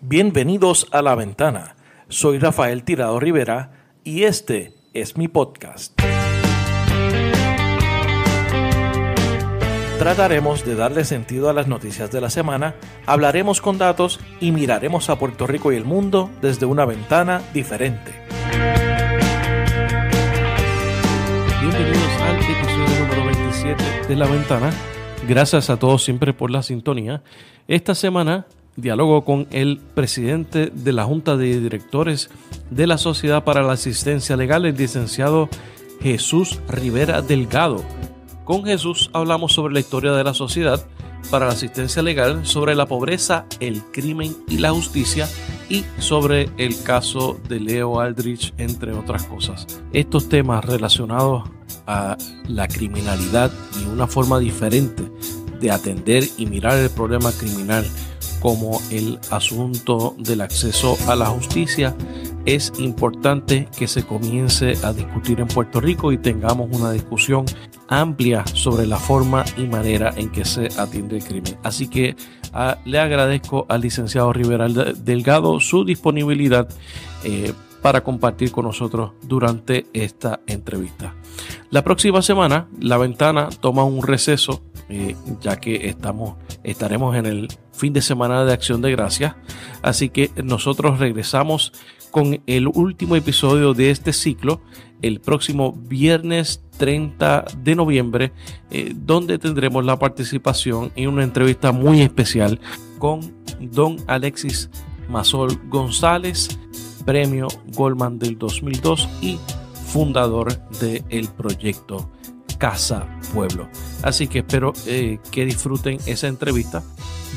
Bienvenidos a La Ventana. Soy Rafael Tirado Rivera y este es mi podcast. Trataremos de darle sentido a las noticias de la semana, hablaremos con datos y miraremos a Puerto Rico y el mundo desde una ventana diferente. Bienvenidos al episodio número 27 de La Ventana. Gracias a todos siempre por la sintonía. Esta semana dialogo con el presidente de la Junta de Directores de la Sociedad para la Asistencia Legal, el licenciado Jesús Rivera Delgado. Con Jesús hablamos sobre la historia de la Sociedad para la Asistencia Legal, sobre la pobreza, el crimen y la justicia y sobre el caso de Leo Aldrich, entre otras cosas. Estos temas relacionados a la criminalidad y una forma diferente de atender y mirar el problema criminal, como el asunto del acceso a la justicia, es importante que se comience a discutir en Puerto Rico y tengamos una discusión amplia sobre la forma y manera en que se atiende el crimen. Así que le agradezco al licenciado Rivera Delgado su disponibilidad para compartir con nosotros durante esta entrevista. La próxima semana, La Ventana toma un receso, ya que estaremos en el fin de semana de Acción de Gracias. Así que nosotros regresamos con el último episodio de este ciclo el próximo viernes 30 de noviembre, donde tendremos la participación en una entrevista muy especial con don Alexis Masol González, premio Goldman del 2002 y fundador del proyecto Casa Pueblo. Así que espero que disfruten esa entrevista,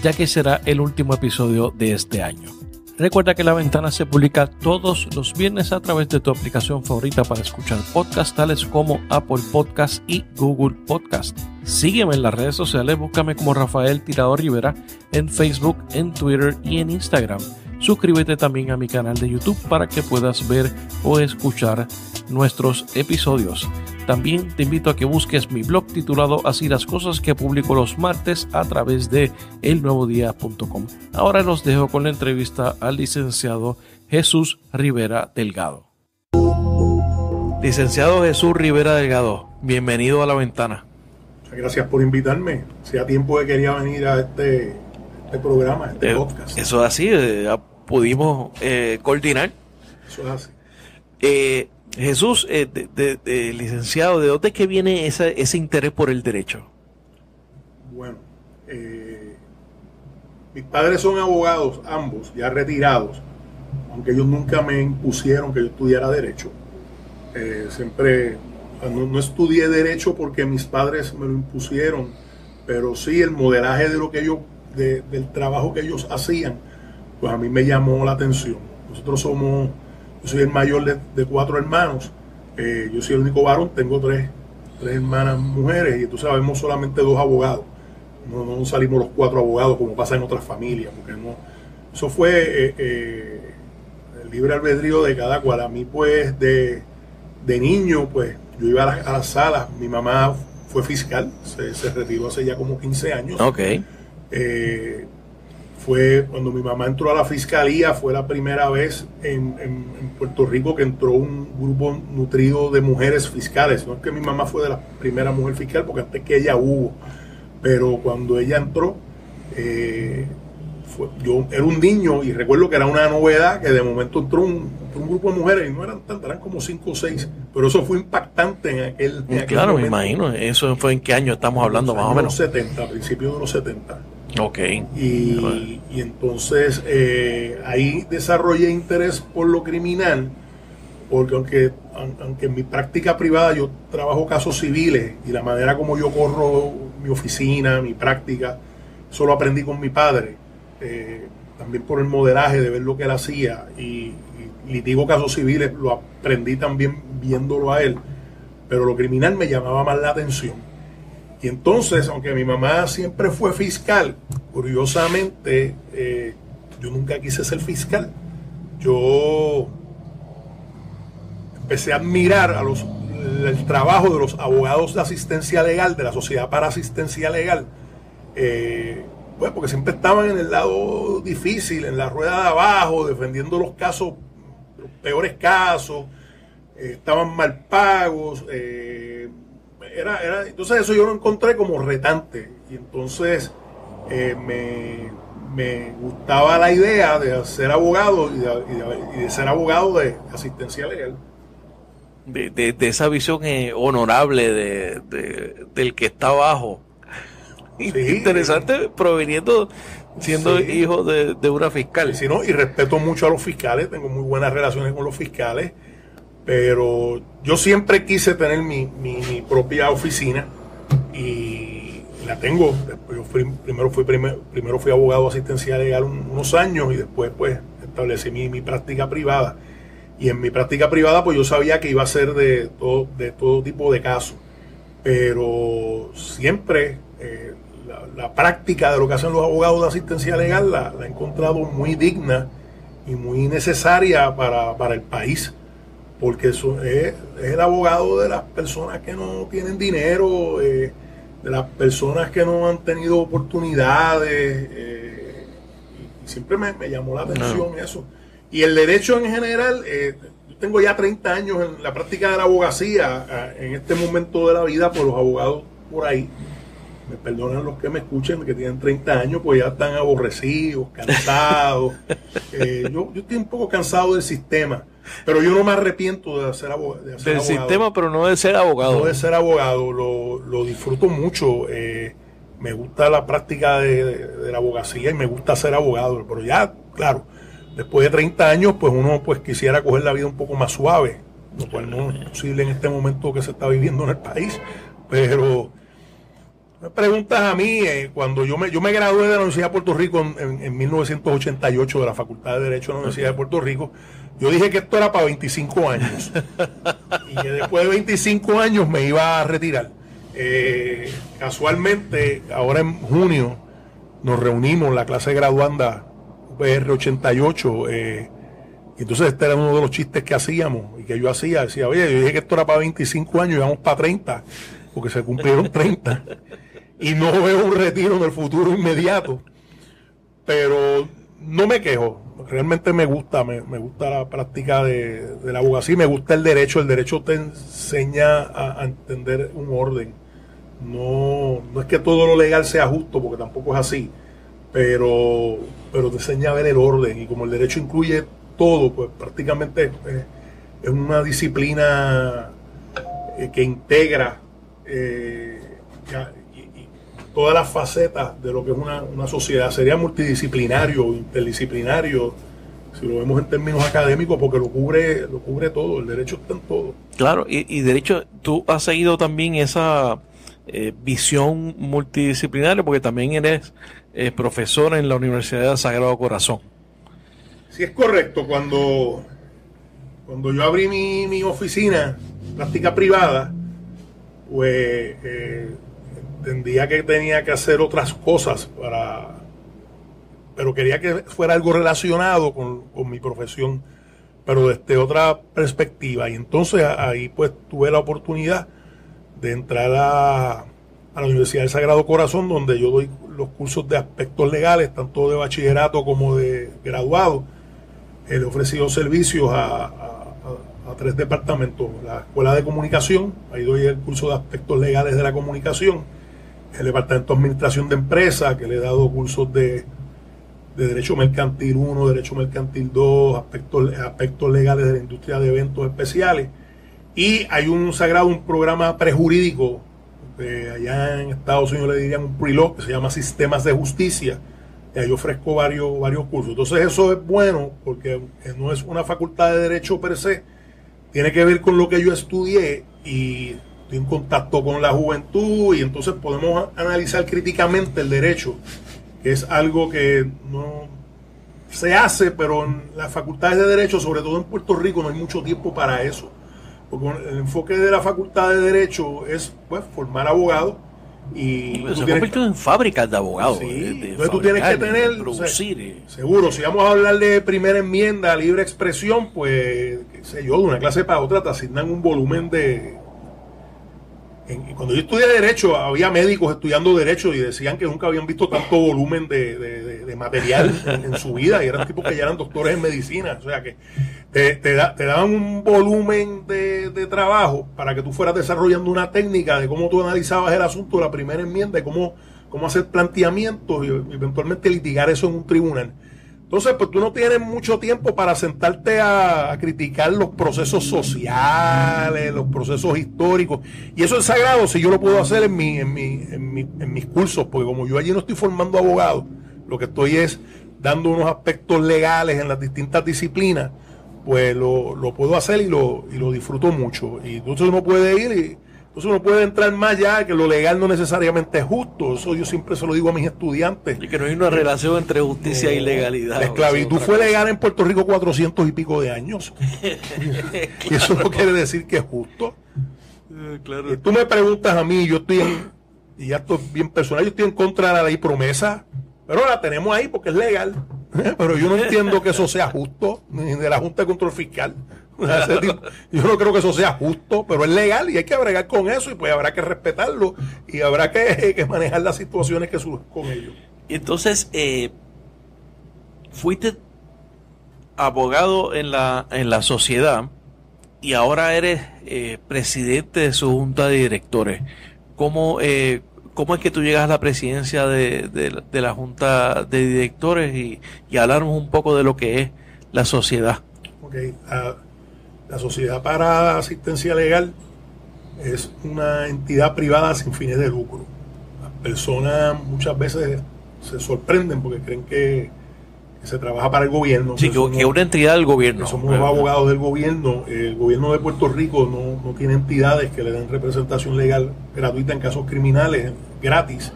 ya que será el último episodio de este año. Recuerda que La Ventana se publica todos los viernes a través de tu aplicación favorita para escuchar podcasts tales como Apple Podcast y Google Podcast. Sígueme en las redes sociales, búscame como Rafael Tirado Rivera en Facebook, en Twitter y en Instagram. Suscríbete también a mi canal de YouTube para que puedas ver o escuchar nuestros episodios. También te invito a que busques mi blog titulado Así las cosas, que publico los martes a través de elnuevodia.com. Ahora los dejo con la entrevista al licenciado Jesús Rivera Delgado. Licenciado Jesús Rivera Delgado, bienvenido a La Ventana. Muchas gracias por invitarme. Hacía tiempo que quería venir a este programa, este podcast. Eso es así, pudimos coordinar. Eso es así. Jesús, licenciado, ¿de dónde es que viene ese interés por el derecho? Bueno, mis padres son abogados, ambos, ya retirados, aunque ellos nunca me impusieron que yo estudiara derecho. Siempre, no estudié derecho porque mis padres me lo impusieron, pero sí el modelaje de lo que del trabajo que ellos hacían, pues a mí me llamó la atención. Yo soy el mayor de 4 hermanos, yo soy el único varón, tengo tres hermanas mujeres y entonces vemos solamente 2 abogados. No salimos los 4 abogados como pasa en otras familias, porque no. Eso fue el libre albedrío de cada cual. A mí pues de niño pues yo iba a las salas, mi mamá fue fiscal, se retiró hace ya como 15 años. Okay. Fue cuando mi mamá entró a la fiscalía, fue la primera vez en Puerto Rico que entró un grupo nutrido de mujeres fiscales. No es que mi mamá fue de la primera mujer fiscal, porque antes que ella hubo, pero cuando ella entró, yo era un niño y recuerdo que era una novedad que de momento entró un grupo de mujeres y no eran tantas, eran como 5 o 6, pero eso fue impactante en aquel claro, momento. Me imagino. ¿Eso fue en qué año estamos hablando más o menos? 70, a principios de los 70. Ok. Y entonces ahí desarrollé interés por lo criminal, porque aunque en mi práctica privada yo trabajo casos civiles y la manera como yo corro mi oficina, mi práctica, eso lo aprendí con mi padre, también por el modelaje de ver lo que él hacía, y litigo casos civiles, lo aprendí también viéndolo a él, pero lo criminal me llamaba más la atención. Y entonces, aunque mi mamá siempre fue fiscal, curiosamente, yo nunca quise ser fiscal. Yo empecé a admirar el trabajo de los abogados de asistencia legal, de la Sociedad para Asistencia Legal, pues porque siempre estaban en el lado difícil, en la rueda de abajo, defendiendo los casos, los peores casos, estaban mal pagos, entonces eso yo lo encontré como retante, y entonces me gustaba la idea de ser abogado y de ser abogado de asistencia legal. De esa visión honorable del que está abajo. Sí, interesante, proveniendo, siendo hijo de una fiscal. Sí, ¿no? Y respeto mucho a los fiscales, tengo muy buenas relaciones con los fiscales, pero yo siempre quise tener mi propia oficina y la tengo. Yo primero fui abogado de asistencia legal unos años y después pues establecí mi práctica privada. Y en mi práctica privada pues yo sabía que iba a ser de todo tipo de casos, pero siempre la práctica de lo que hacen los abogados de asistencia legal la he encontrado muy digna y muy necesaria para el país, porque eso es el abogado de las personas que no tienen dinero, de las personas que no han tenido oportunidades, y siempre me llamó la atención eso. Y el derecho en general, yo tengo ya 30 años en la práctica de la abogacía, en este momento de la vida, pues los abogados por ahí, me perdonan los que me escuchen, que tienen 30 años, pues ya están aborrecidos, cansados. Yo estoy un poco cansado del sistema, pero yo no me arrepiento de ser abogado. Del sistema, pero no de ser abogado. No de ser abogado, lo disfruto mucho. Me gusta la práctica de la abogacía y me gusta ser abogado, pero ya, claro, después de 30 años, pues uno pues quisiera coger la vida un poco más suave, lo cual no es posible en este momento que se está viviendo en el país. Pero me preguntas a mí, cuando yo me gradué de la Universidad de Puerto Rico en 1988, de la Facultad de Derecho de la Universidad de Puerto Rico, yo dije que esto era para 25 años. Y que después de 25 años me iba a retirar. Casualmente, ahora en junio, nos reunimos, la clase graduanda UPR 88, y entonces este era uno de los chistes que hacíamos y que yo hacía. Decía, oye, yo dije que esto era para 25 años y vamos para 30, porque se cumplieron 30. Y no veo un retiro en el futuro inmediato, pero no me quejo. Realmente me gusta la práctica de la abogacía, me gusta el derecho te enseña a entender un orden. No es que todo lo legal sea justo, porque tampoco es así, pero te enseña a ver el orden, y como el derecho incluye todo, pues prácticamente es una disciplina que integra todas las facetas de lo que es una sociedad. Sería multidisciplinario, interdisciplinario, si lo vemos en términos académicos, porque lo cubre todo, el derecho está en todo. Claro, y derecho, tú has seguido también esa visión multidisciplinaria, porque también eres profesor en la Universidad del Sagrado Corazón. Sí, es correcto. Cuando yo abrí mi oficina, práctica privada, pues entendía que tenía que hacer otras cosas pero quería que fuera algo relacionado con mi profesión, pero desde otra perspectiva. Y entonces ahí pues tuve la oportunidad de entrar a la Universidad del Sagrado Corazón, donde yo doy los cursos de aspectos legales, tanto de bachillerato como de graduado. He ofrecido servicios a 3 departamentos: la Escuela de Comunicación, ahí doy el curso de aspectos legales de la comunicación; el Departamento de Administración de Empresas, que le he dado cursos de Derecho Mercantil 1, Derecho Mercantil 2, aspectos legales de la industria de eventos especiales. Y hay un programa prejurídico, allá en Estados Unidos le dirían un pre-law, que se llama Sistemas de Justicia, y ahí ofrezco varios cursos. Entonces eso es bueno, porque no es una facultad de Derecho per se, tiene que ver con lo que yo estudié, y estoy en contacto con la juventud, y entonces podemos analizar críticamente el derecho, que es algo que no se hace, pero en las facultades de Derecho, sobre todo en Puerto Rico, no hay mucho tiempo para eso. Porque el enfoque de la Facultad de Derecho es pues formar abogados, y se convierte en fábricas de abogados. Sí, entonces tú tienes que tener, producir. Seguro, si vamos a hablar de primera enmienda, libre expresión, pues, qué sé yo, de una clase para otra te asignan un volumen de Cuando yo estudié Derecho, había médicos estudiando Derecho y decían que nunca habían visto tanto volumen de material en su vida, y eran tipos que ya eran doctores en medicina. O sea que te daban un volumen de trabajo para que tú fueras desarrollando una técnica de cómo tú analizabas el asunto de la primera enmienda, de cómo hacer planteamientos y eventualmente litigar eso en un tribunal. Entonces, pues tú no tienes mucho tiempo para sentarte a criticar los procesos sociales, los procesos históricos. Y eso es sagrado si yo lo puedo hacer en mis cursos, porque como yo allí no estoy formando abogados, lo que estoy es dando unos aspectos legales en las distintas disciplinas, pues lo puedo hacer y lo disfruto mucho. Y entonces uno puede ir y entonces uno puede entrar más allá, que lo legal no necesariamente es justo. Eso yo siempre se lo digo a mis estudiantes. Y que no hay una relación entre justicia y legalidad. La esclavitud fue legal en Puerto Rico 400 y pico de años. Y eso no quiere decir que es justo. Claro. Y tú me preguntas a mí, y ya esto es bien personal, yo estoy en contra de la ley promesa, pero la tenemos ahí porque es legal. Pero yo no entiendo que eso sea justo, ni de la Junta de Control Fiscal. Yo no creo que eso sea justo, pero es legal y hay que bregar con eso, y pues habrá que respetarlo y habrá que manejar las situaciones que surgen con ellos. Y entonces, fuiste abogado en la sociedad y ahora eres presidente de su junta de directores. ¿Cómo es que tú llegas a la presidencia de la junta de directores y hablarnos un poco de lo que es la sociedad? Okay. La Sociedad para Asistencia Legal es una entidad privada sin fines de lucro. Las personas muchas veces se sorprenden porque creen que se trabaja para el gobierno. Sí, que es una entidad del gobierno. Somos abogados del gobierno. El gobierno de Puerto Rico no tiene entidades que le den representación legal gratuita en casos criminales, gratis,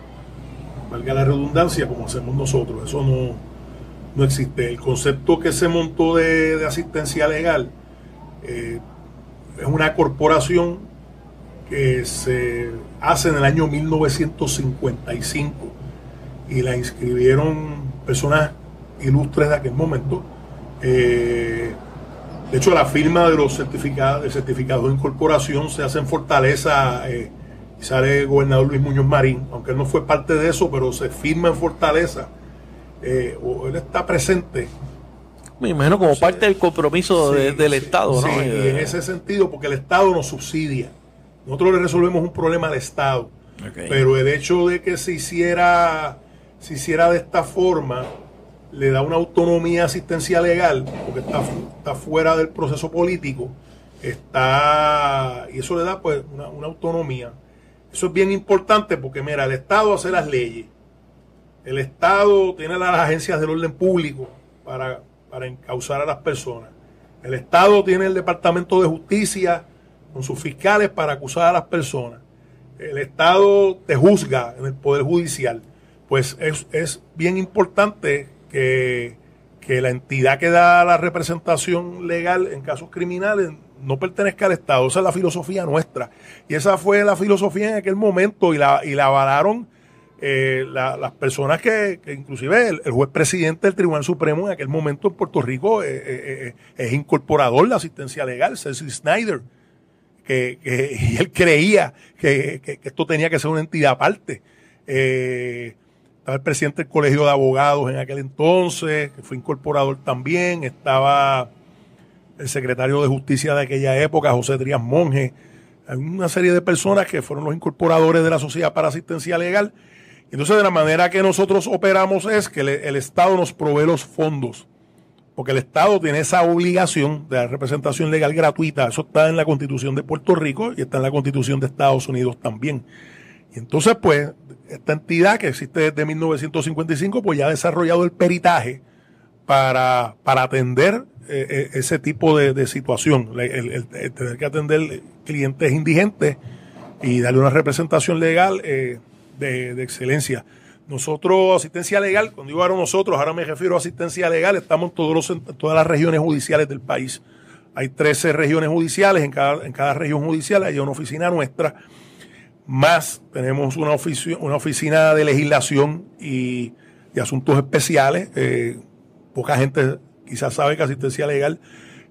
valga la redundancia, como hacemos nosotros. Eso no existe. El concepto que se montó de asistencia legal es una corporación que se hace en el año 1955 y la inscribieron personas ilustres de aquel momento. De hecho, la firma de los certificados de incorporación se hace en Fortaleza, y sale el gobernador Luis Muñoz Marín, aunque él no fue parte de eso, pero se firma en Fortaleza, o él está presente. Me imagino como parte del compromiso del Estado, ¿no? Sí, y en ese sentido, porque el Estado nos subsidia. Nosotros le resolvemos un problema al Estado. Okay. Pero el hecho de que se hiciera de esta forma le da una autonomía asistencia legal, porque está fuera del proceso político, y eso le da pues una autonomía. Eso es bien importante porque, mira, el Estado hace las leyes. El Estado tiene las agencias del orden público para encauzar a las personas. El Estado tiene el Departamento de Justicia con sus fiscales para acusar a las personas. El Estado te juzga en el Poder Judicial. Pues es bien importante que la entidad que da la representación legal en casos criminales no pertenezca al Estado. Esa es la filosofía nuestra. Y esa fue la filosofía en aquel momento y la avalaron las personas que inclusive el juez presidente del Tribunal Supremo en aquel momento en Puerto Rico es incorporador de asistencia legal, Cecil Snyder, y él creía que esto tenía que ser una entidad aparte. Estaba el presidente del Colegio de Abogados en aquel entonces, que fue incorporador también, estaba el secretario de Justicia de aquella época, José Trías Monge. Hay una serie de personas que fueron los incorporadores de la Sociedad para Asistencia Legal. Entonces, de la manera que nosotros operamos es que el Estado nos provee los fondos, porque el Estado tiene esa obligación de dar representación legal gratuita. Eso está en la Constitución de Puerto Rico y está en la Constitución de Estados Unidos también. Y entonces, pues, esta entidad que existe desde 1955, pues ya ha desarrollado el peritaje para atender ese tipo de situación, el tener que atender clientes indigentes y darle una representación legal de excelencia. Nosotros, asistencia legal, cuando digo ahora me refiero a asistencia legal, estamos en todas las regiones judiciales del país. Hay 13 regiones judiciales, en cada región judicial hay una oficina nuestra, más tenemos una oficina de legislación y asuntos especiales. Poca gente quizás sabe que asistencia legal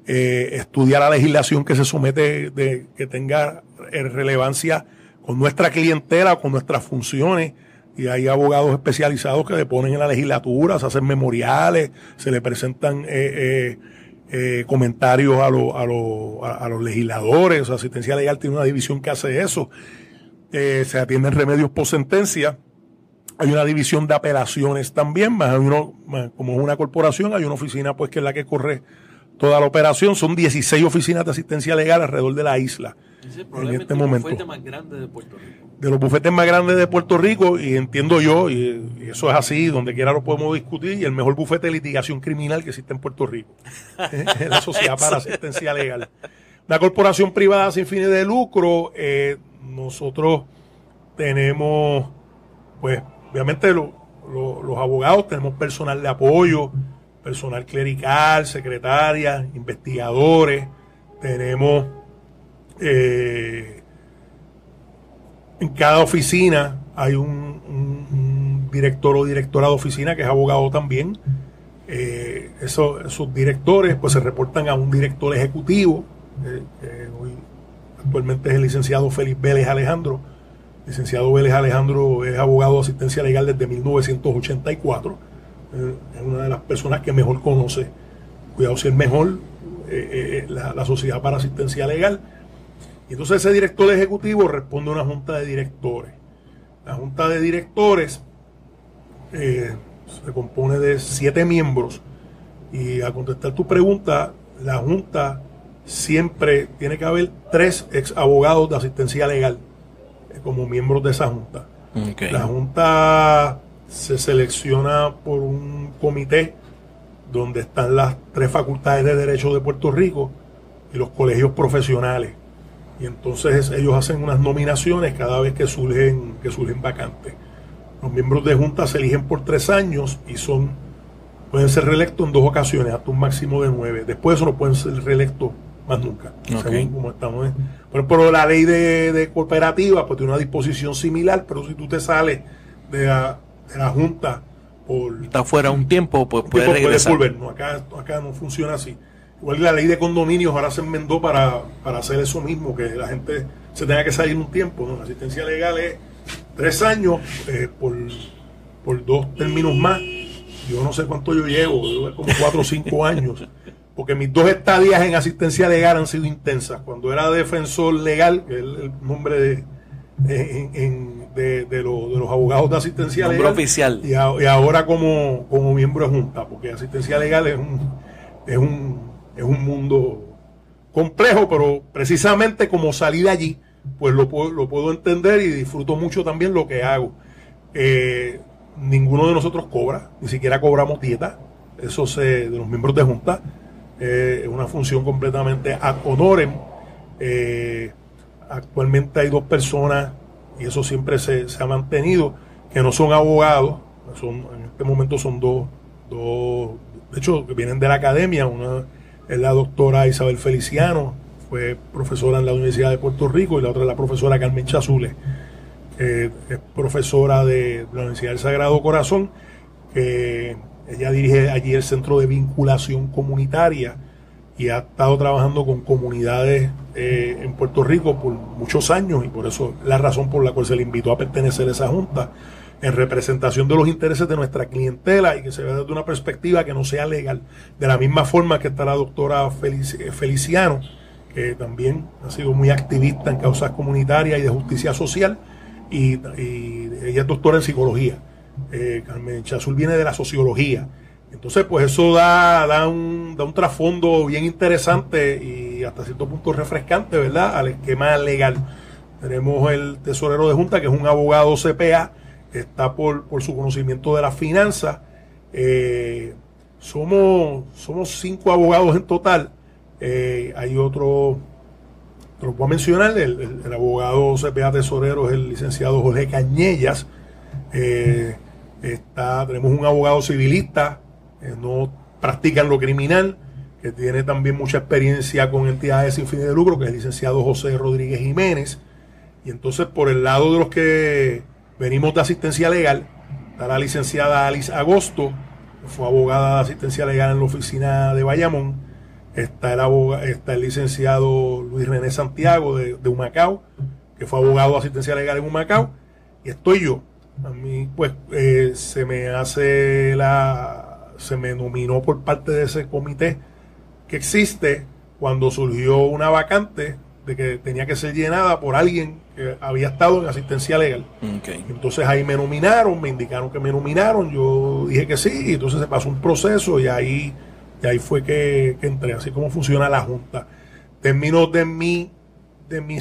estudia la legislación que se somete que tenga relevancia nuestra clientela, con nuestras funciones. Y hay abogados especializados que le ponen en la legislatura, se hacen memoriales, se le presentan comentarios a los legisladores. Asistencia legal tiene una división que hace eso. Se atienden remedios por sentencia. Hay una división de apelaciones también, como es una corporación, hay una oficina pues que es la que corre toda la operación. Son 16 oficinas de asistencia legal alrededor de la isla. En este momento. El bufete más grande de Puerto Rico. De los bufetes más grandes de Puerto Rico, y entiendo yo, y eso es así, donde quiera lo podemos discutir, y el mejor bufete de litigación criminal que existe en Puerto Rico. Es la Sociedad para Asistencia Legal. Una corporación privada sin fines de lucro. Nosotros tenemos, pues, obviamente los abogados, tenemos personal de apoyo, personal clerical, secretarias, investigadores, tenemos en cada oficina hay un director o directora de oficina que es abogado también. Esos directores pues se reportan a un director ejecutivo, hoy actualmente es el licenciado Félix Vélez Alejandro. Licenciado Vélez Alejandro es abogado de asistencia legal desde 1984. Es una de las personas que mejor conoce, cuidado si es mejor, la Sociedad para Asistencia Legal. Y entonces ese director ejecutivo responde a una junta de directores. La junta de directores se compone de 7 miembros. Y a contestar tu pregunta, la junta siempre tiene que haber 3 ex abogados de asistencia legal como miembros de esa junta. Okay. La junta se selecciona por un comité donde están las 3 facultades de Derecho de Puerto Rico y los colegios profesionales. Y entonces ellos hacen unas nominaciones cada vez que surgen vacantes. Los miembros de junta se eligen por 3 años y pueden ser reelectos en 2 ocasiones, hasta un máximo de 9. Después de eso no pueden ser reelectos más nunca, según como estamos. Pero la ley de cooperativa pues tiene una disposición similar, pero si tú te sales de la junta está fuera un tiempo, pues puedes regresar. Puedes volver. No, acá no funciona así. Igual la ley de condominios ahora se enmendó para hacer eso mismo, que la gente se tenga que salir un tiempo, ¿no? La asistencia legal es 3 años por 2 términos más. Yo no sé cuánto yo llevo, como 4 o 5 años. Porque mis 2 estadías en asistencia legal han sido intensas. Cuando era defensor legal, que es el nombre de los abogados de asistencia nombre legal oficial, y ahora como miembro de junta, porque asistencia legal es un mundo complejo, pero precisamente como salí de allí, pues lo puedo entender y disfruto mucho también lo que hago. Ninguno de nosotros cobra, ni siquiera cobramos dieta, eso de los miembros de junta. Es una función completamente ad honorem. Actualmente hay 2 personas, y eso siempre se ha mantenido, que no son abogados. En este momento son dos, de hecho, que vienen de la academia. Una es la doctora Isabel Feliciano, fue profesora en la Universidad de Puerto Rico, y la otra es la profesora Carmen Chazule, es profesora de la Universidad del Sagrado Corazón, que ella dirige allí el Centro de Vinculación Comunitaria y ha estado trabajando con comunidades en Puerto Rico por muchos años, y por eso la razón por la cual se le invitó a pertenecer a esa junta, en representación de los intereses de nuestra clientela y que se vea desde una perspectiva que no sea legal. De la misma forma que está la doctora Feliciano, que también ha sido muy activista en causas comunitarias y de justicia social, y ella es doctora en psicología. Carmen Chazul viene de la sociología. Entonces, pues eso da un trasfondo bien interesante y hasta cierto punto refrescante, ¿verdad?, al esquema legal. Tenemos el tesorero de junta, que es un abogado CPA, está por su conocimiento de las finanzas. Somos 5 abogados en total. Hay otro, te lo puedo mencionar, el abogado CPA tesorero es el licenciado Jorge Cañellas. Tenemos un abogado civilista, no practica en lo criminal, que tiene también mucha experiencia con entidades sin fines de lucro, que es el licenciado José Rodríguez Jiménez. Y entonces, por el lado de los que venimos de asistencia legal, está la licenciada Alice Agosto, que fue abogada de asistencia legal en la oficina de Bayamón. Está el licenciado Luis René Santiago de Humacao, que que fue abogado de asistencia legal en Humacao, y estoy yo. A mí, pues, se me nominó por parte de ese comité que existe cuando surgió una vacante de que tenía que ser llenada por alguien que había estado en asistencia legal. Okay. Entonces ahí me nominaron, me indicaron que me nominaron, yo dije que sí, y entonces se pasó un proceso y ahí fue que entré. Así como funciona la Junta. Términos de mis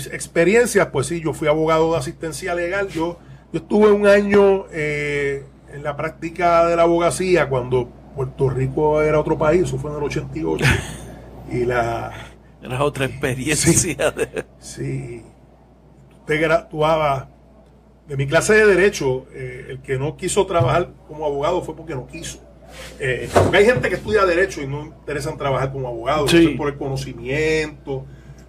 experiencias, pues sí, yo fui abogado de asistencia legal. Yo estuve un año en la práctica de la abogacía cuando Puerto Rico era otro país, eso fue en el 88. Y era otra experiencia. Sí. Usted graduaba de mi clase de Derecho, el que no quiso trabajar como abogado fue porque no quiso. Porque hay gente que estudia Derecho y no interesan trabajar como abogado, sí. Por el conocimiento.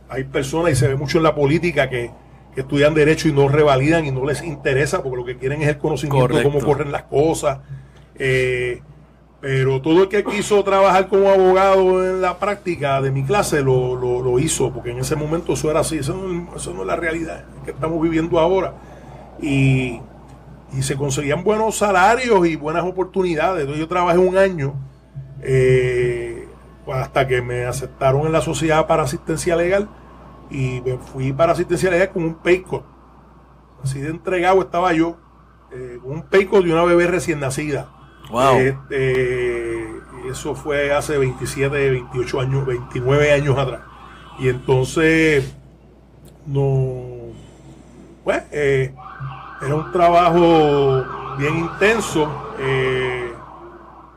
Hay personas, y se ve mucho en la política, que estudian Derecho y no revalidan y no les interesa porque lo que quieren es el conocimiento. Correcto. De cómo corren las cosas. Pero todo el que quiso trabajar como abogado en la práctica de mi clase lo hizo, porque en ese momento eso era así. Eso no es la realidad que estamos viviendo ahora. Y se conseguían buenos salarios y buenas oportunidades. Entonces yo trabajé un año hasta que me aceptaron en la Sociedad para Asistencia Legal, y me fui para Asistencia Legal con un pay cut. Así de entregado estaba yo, con un pay cut de una bebé recién nacida. Wow. Eso fue hace 27, 28 años, 29 años atrás. Y entonces, era un trabajo bien intenso.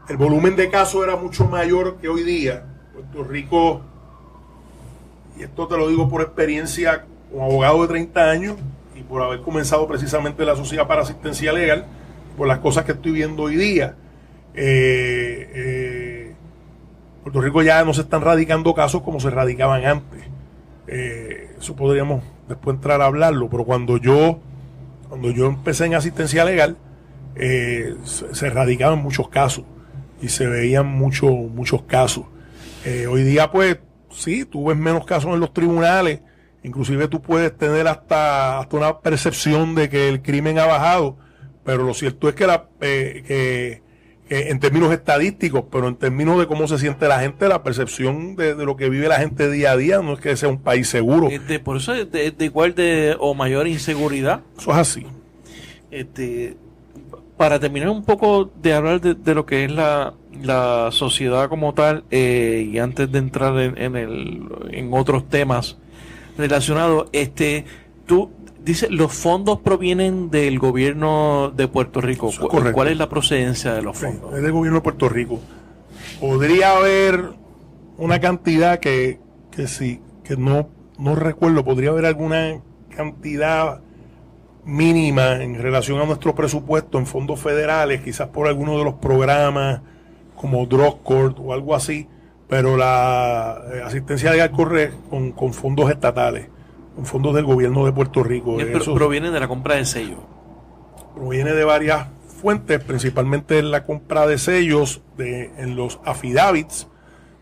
El volumen de casos era mucho mayor que hoy día. Puerto Rico, y esto te lo digo por experiencia como abogado de 30 años y por haber comenzado precisamente la Sociedad para Asistencia Legal, por las cosas que estoy viendo hoy día. Puerto Rico ya no se están radicando casos como se radicaban antes. Eso podríamos después entrar a hablarlo, pero cuando yo empecé en asistencia legal, se radicaban muchos casos y se veían muchos casos. Hoy día, pues, sí, tú ves menos casos en los tribunales, inclusive tú puedes tener hasta una percepción de que el crimen ha bajado, pero lo cierto es que en términos estadísticos, pero en términos de cómo se siente la gente, la percepción de lo que vive la gente día a día, no es que sea un país seguro. Por eso es de igual o mayor inseguridad. Eso es así. Para terminar un poco de hablar de lo que es la sociedad como tal, y antes de entrar en otros temas relacionados, tú dices, los fondos provienen del gobierno de Puerto Rico. ¿Cuál es la procedencia de los fondos? Es del gobierno de Puerto Rico. Podría haber una cantidad que no recuerdo, podría haber alguna cantidad mínima en relación a nuestro presupuesto en fondos federales, quizás por alguno de los programas como Drug Court o algo así, pero la asistencia legal corre con fondos estatales, con fondos del gobierno de Puerto Rico. Proviene de la compra de sellos. Proviene de varias fuentes, principalmente en la compra de sellos en los affidavits,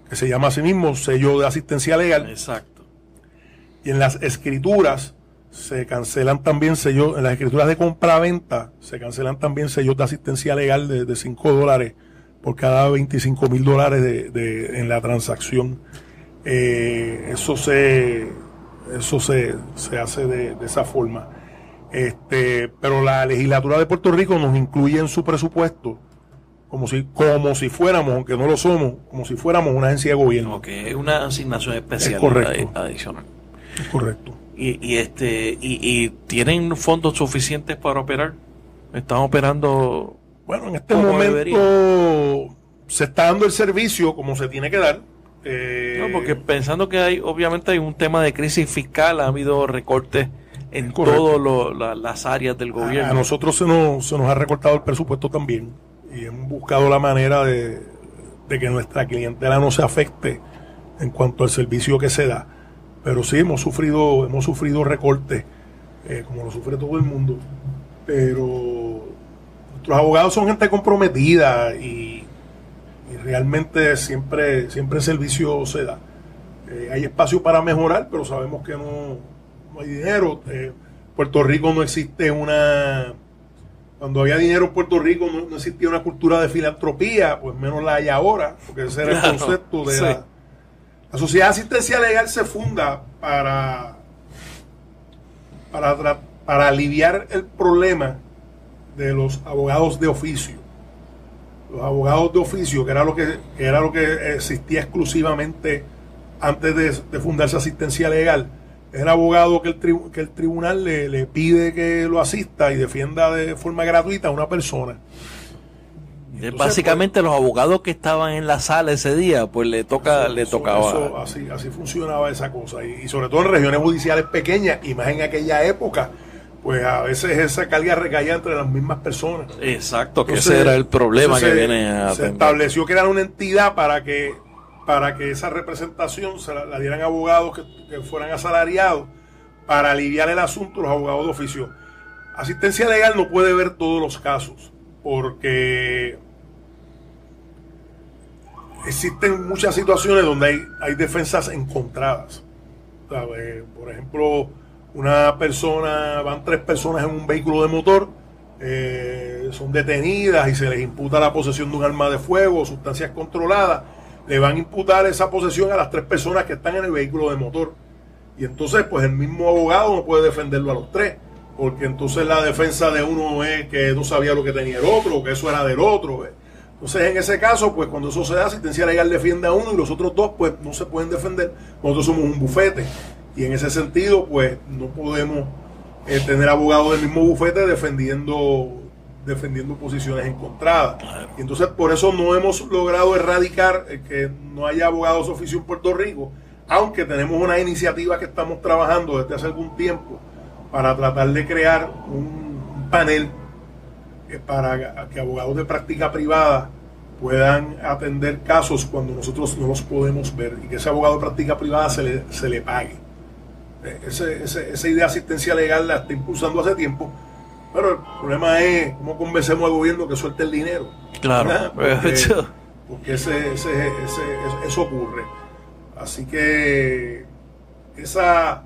que se llama así mismo sello de asistencia legal. Exacto. Y en las escrituras se cancelan también sellos, en las escrituras de compra-venta se cancelan también sellos de asistencia legal de $5 por cada $25,000 en la transacción. Eso se hace de esa forma. Pero la legislatura de Puerto Rico nos incluye en su presupuesto como si fuéramos, aunque no lo somos, como si fuéramos una agencia de gobierno. Okay, es una asignación especial. Es correcto. Adicional. Es correcto. Y tienen fondos suficientes para operar. Están operando. Bueno, en este momento se está dando el servicio como se tiene que dar. No, porque pensando que obviamente hay un tema de crisis fiscal, ha habido recortes en todas las áreas del gobierno. A nosotros se nos ha recortado el presupuesto también y hemos buscado la manera de que nuestra clientela no se afecte en cuanto al servicio que se da. Pero sí, hemos sufrido recortes, como lo sufre todo el mundo. Pero nuestros abogados son gente comprometida y realmente siempre el servicio se da. Hay espacio para mejorar, pero sabemos que no hay dinero. Puerto Rico no existe cuando había dinero en Puerto Rico no existía una cultura de filantropía, pues menos la hay ahora, porque ese era el concepto de la sociedad de asistencia legal. Se funda para aliviar el problema de los abogados de oficio. Los abogados de oficio, que era lo que existía exclusivamente antes de fundarse asistencia legal, es el abogado que el tribunal le pide que lo asista y defienda de forma gratuita a una persona. Entonces, básicamente pues, los abogados que estaban en la sala ese día, pues le tocaba. Así funcionaba esa cosa. Y sobre todo en regiones judiciales pequeñas, y más en aquella época, pues a veces esa carga recaía entre las mismas personas. Exacto, entonces, que ese era el problema que viene a se estableció que era una entidad para que esa representación se la dieran abogados que fueran asalariados para aliviar el asunto los abogados de oficio. Asistencia legal no puede ver todos los casos porque existen muchas situaciones donde hay defensas encontradas. ¿Sabes? Por ejemplo, van 3 personas en un vehículo de motor, son detenidas y se les imputa la posesión de un arma de fuego o sustancias controladas. Le van a imputar esa posesión a las 3 personas que están en el vehículo de motor. Y entonces, pues el mismo abogado no puede defenderlo a los 3, porque entonces la defensa de uno es que no sabía lo que tenía el otro, o que eso era del otro. Entonces, en ese caso, pues cuando eso se da, asistencia legal defiende a uno y los otros 2, pues no se pueden defender. Nosotros somos un bufete. Y en ese sentido, pues no podemos tener abogados del mismo bufete defendiendo posiciones encontradas. Y entonces por eso no hemos logrado erradicar que no haya abogados de oficio en Puerto Rico, aunque tenemos una iniciativa que estamos trabajando desde hace algún tiempo para tratar de crear un panel para que abogados de práctica privada puedan atender casos cuando nosotros no los podemos ver, y que ese abogado de práctica privada se le pague. Esa idea de asistencia legal la está impulsando hace tiempo. Pero el problema es cómo convencemos al gobierno que suelte el dinero. Claro, porque eso ocurre. Así que esa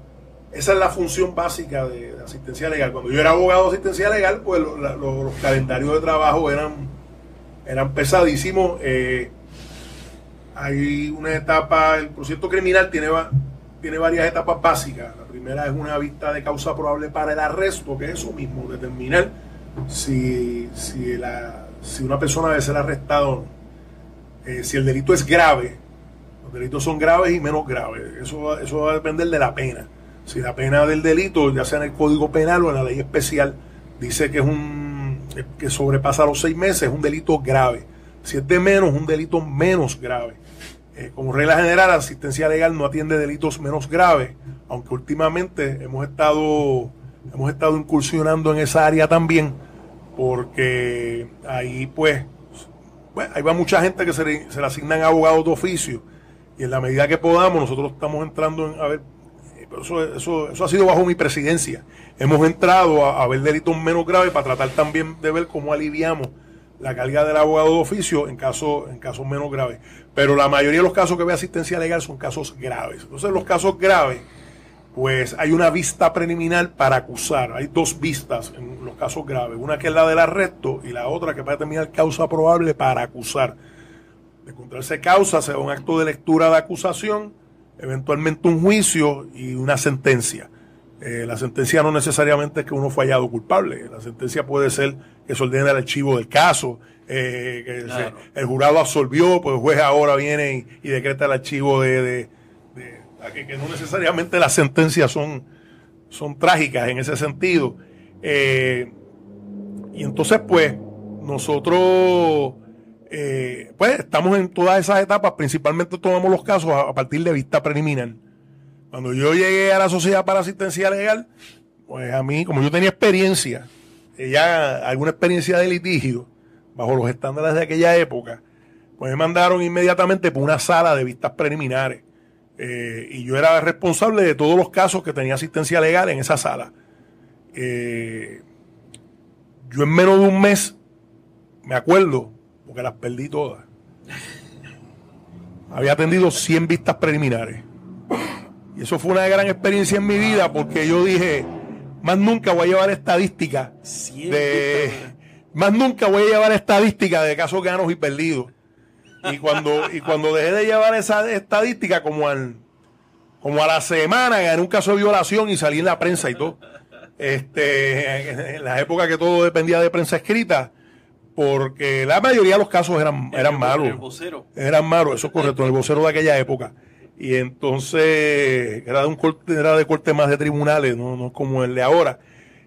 es la función básica de asistencia legal. Cuando yo era abogado de asistencia legal, pues los calendarios de trabajo eran pesadísimos. Hay una etapa, el procedimiento criminal tiene varias etapas básicas. La primera es una vista de causa probable para el arresto, que es eso mismo, determinar si una persona debe ser arrestada o no. Si el delito es grave, los delitos son graves y menos graves. Eso va a depender de la pena. Si la pena del delito, ya sea en el Código Penal o en la ley especial, dice que que sobrepasa los 6 meses, es un delito grave. Si es de menos, un delito menos grave. Como regla general, la asistencia legal no atiende delitos menos graves, aunque últimamente hemos estado incursionando en esa área también, porque ahí ahí va mucha gente que se le asignan abogados de oficio, y en la medida que podamos nosotros estamos entrando a ver, pero eso ha sido bajo mi presidencia, hemos entrado a ver delitos menos graves para tratar también de ver cómo aliviamos la carga del abogado de oficio en casos menos graves. Pero la mayoría de los casos que ve asistencia legal son casos graves. Entonces, en los casos graves, pues hay una vista preliminar para acusar. Hay 2 vistas en los casos graves. Una que es la del arresto y la otra que va a determinar causa probable para acusar. De encontrarse causa, se da un acto de lectura de acusación, eventualmente un juicio y una sentencia. La sentencia no necesariamente es que uno fue hallado culpable. La sentencia puede ser que se ordene el archivo del caso, claro. El jurado absolvió, pues el juez ahora viene y decreta el archivo que no necesariamente las sentencias son trágicas en ese sentido. Y entonces, pues, nosotros pues estamos en todas esas etapas. Principalmente tomamos los casos a partir de vista preliminar. Cuando yo llegué a la Sociedad para Asistencia Legal, pues a mí, como yo tenía experiencia, alguna experiencia de litigio, bajo los estándares de aquella época, pues me mandaron inmediatamente por una sala de vistas preliminares. Y yo era responsable de todos los casos que tenía asistencia legal en esa sala. Yo en menos de un mes, me acuerdo, porque las perdí todas, había atendido 100 vistas preliminares. Y eso fue una gran experiencia en mi vida, porque yo dije, más nunca voy a llevar estadística de casos ganos y perdidos. Y cuando dejé de llevar esa estadística, como a la semana gané un caso de violación y salí en la prensa y todo. En la época que todo dependía de prensa escrita, porque la mayoría de los casos eran malos. Eran malos, eso es correcto, en el vocero de aquella época. Y entonces era de corte más de tribunales, no como el de ahora.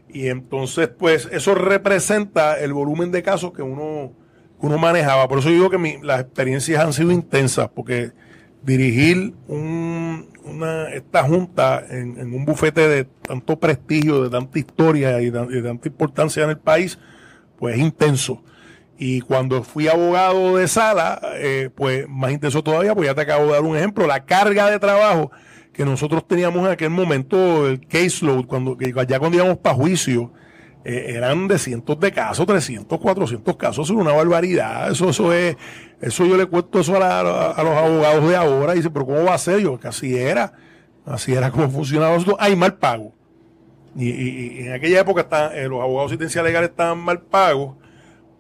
Y entonces, pues, eso representa el volumen de casos que uno manejaba. Por eso digo que las experiencias han sido intensas, porque dirigir esta junta en un bufete de tanto prestigio, de tanta historia y de tanta importancia en el país, pues es intenso. Y cuando fui abogado de sala, pues más intenso todavía, pues ya te acabo de dar un ejemplo, la carga de trabajo que nosotros teníamos en aquel momento, el caseload, cuando íbamos para juicio, eran de cientos de casos, 300, 400 casos, eso es una barbaridad. Eso yo le cuento eso a los abogados de ahora, y dicen, pero ¿cómo va a ser? Yo, que así era como funcionaba eso. Hay mal pago. Y en aquella época los abogados de asistencia legal estaban mal pagos,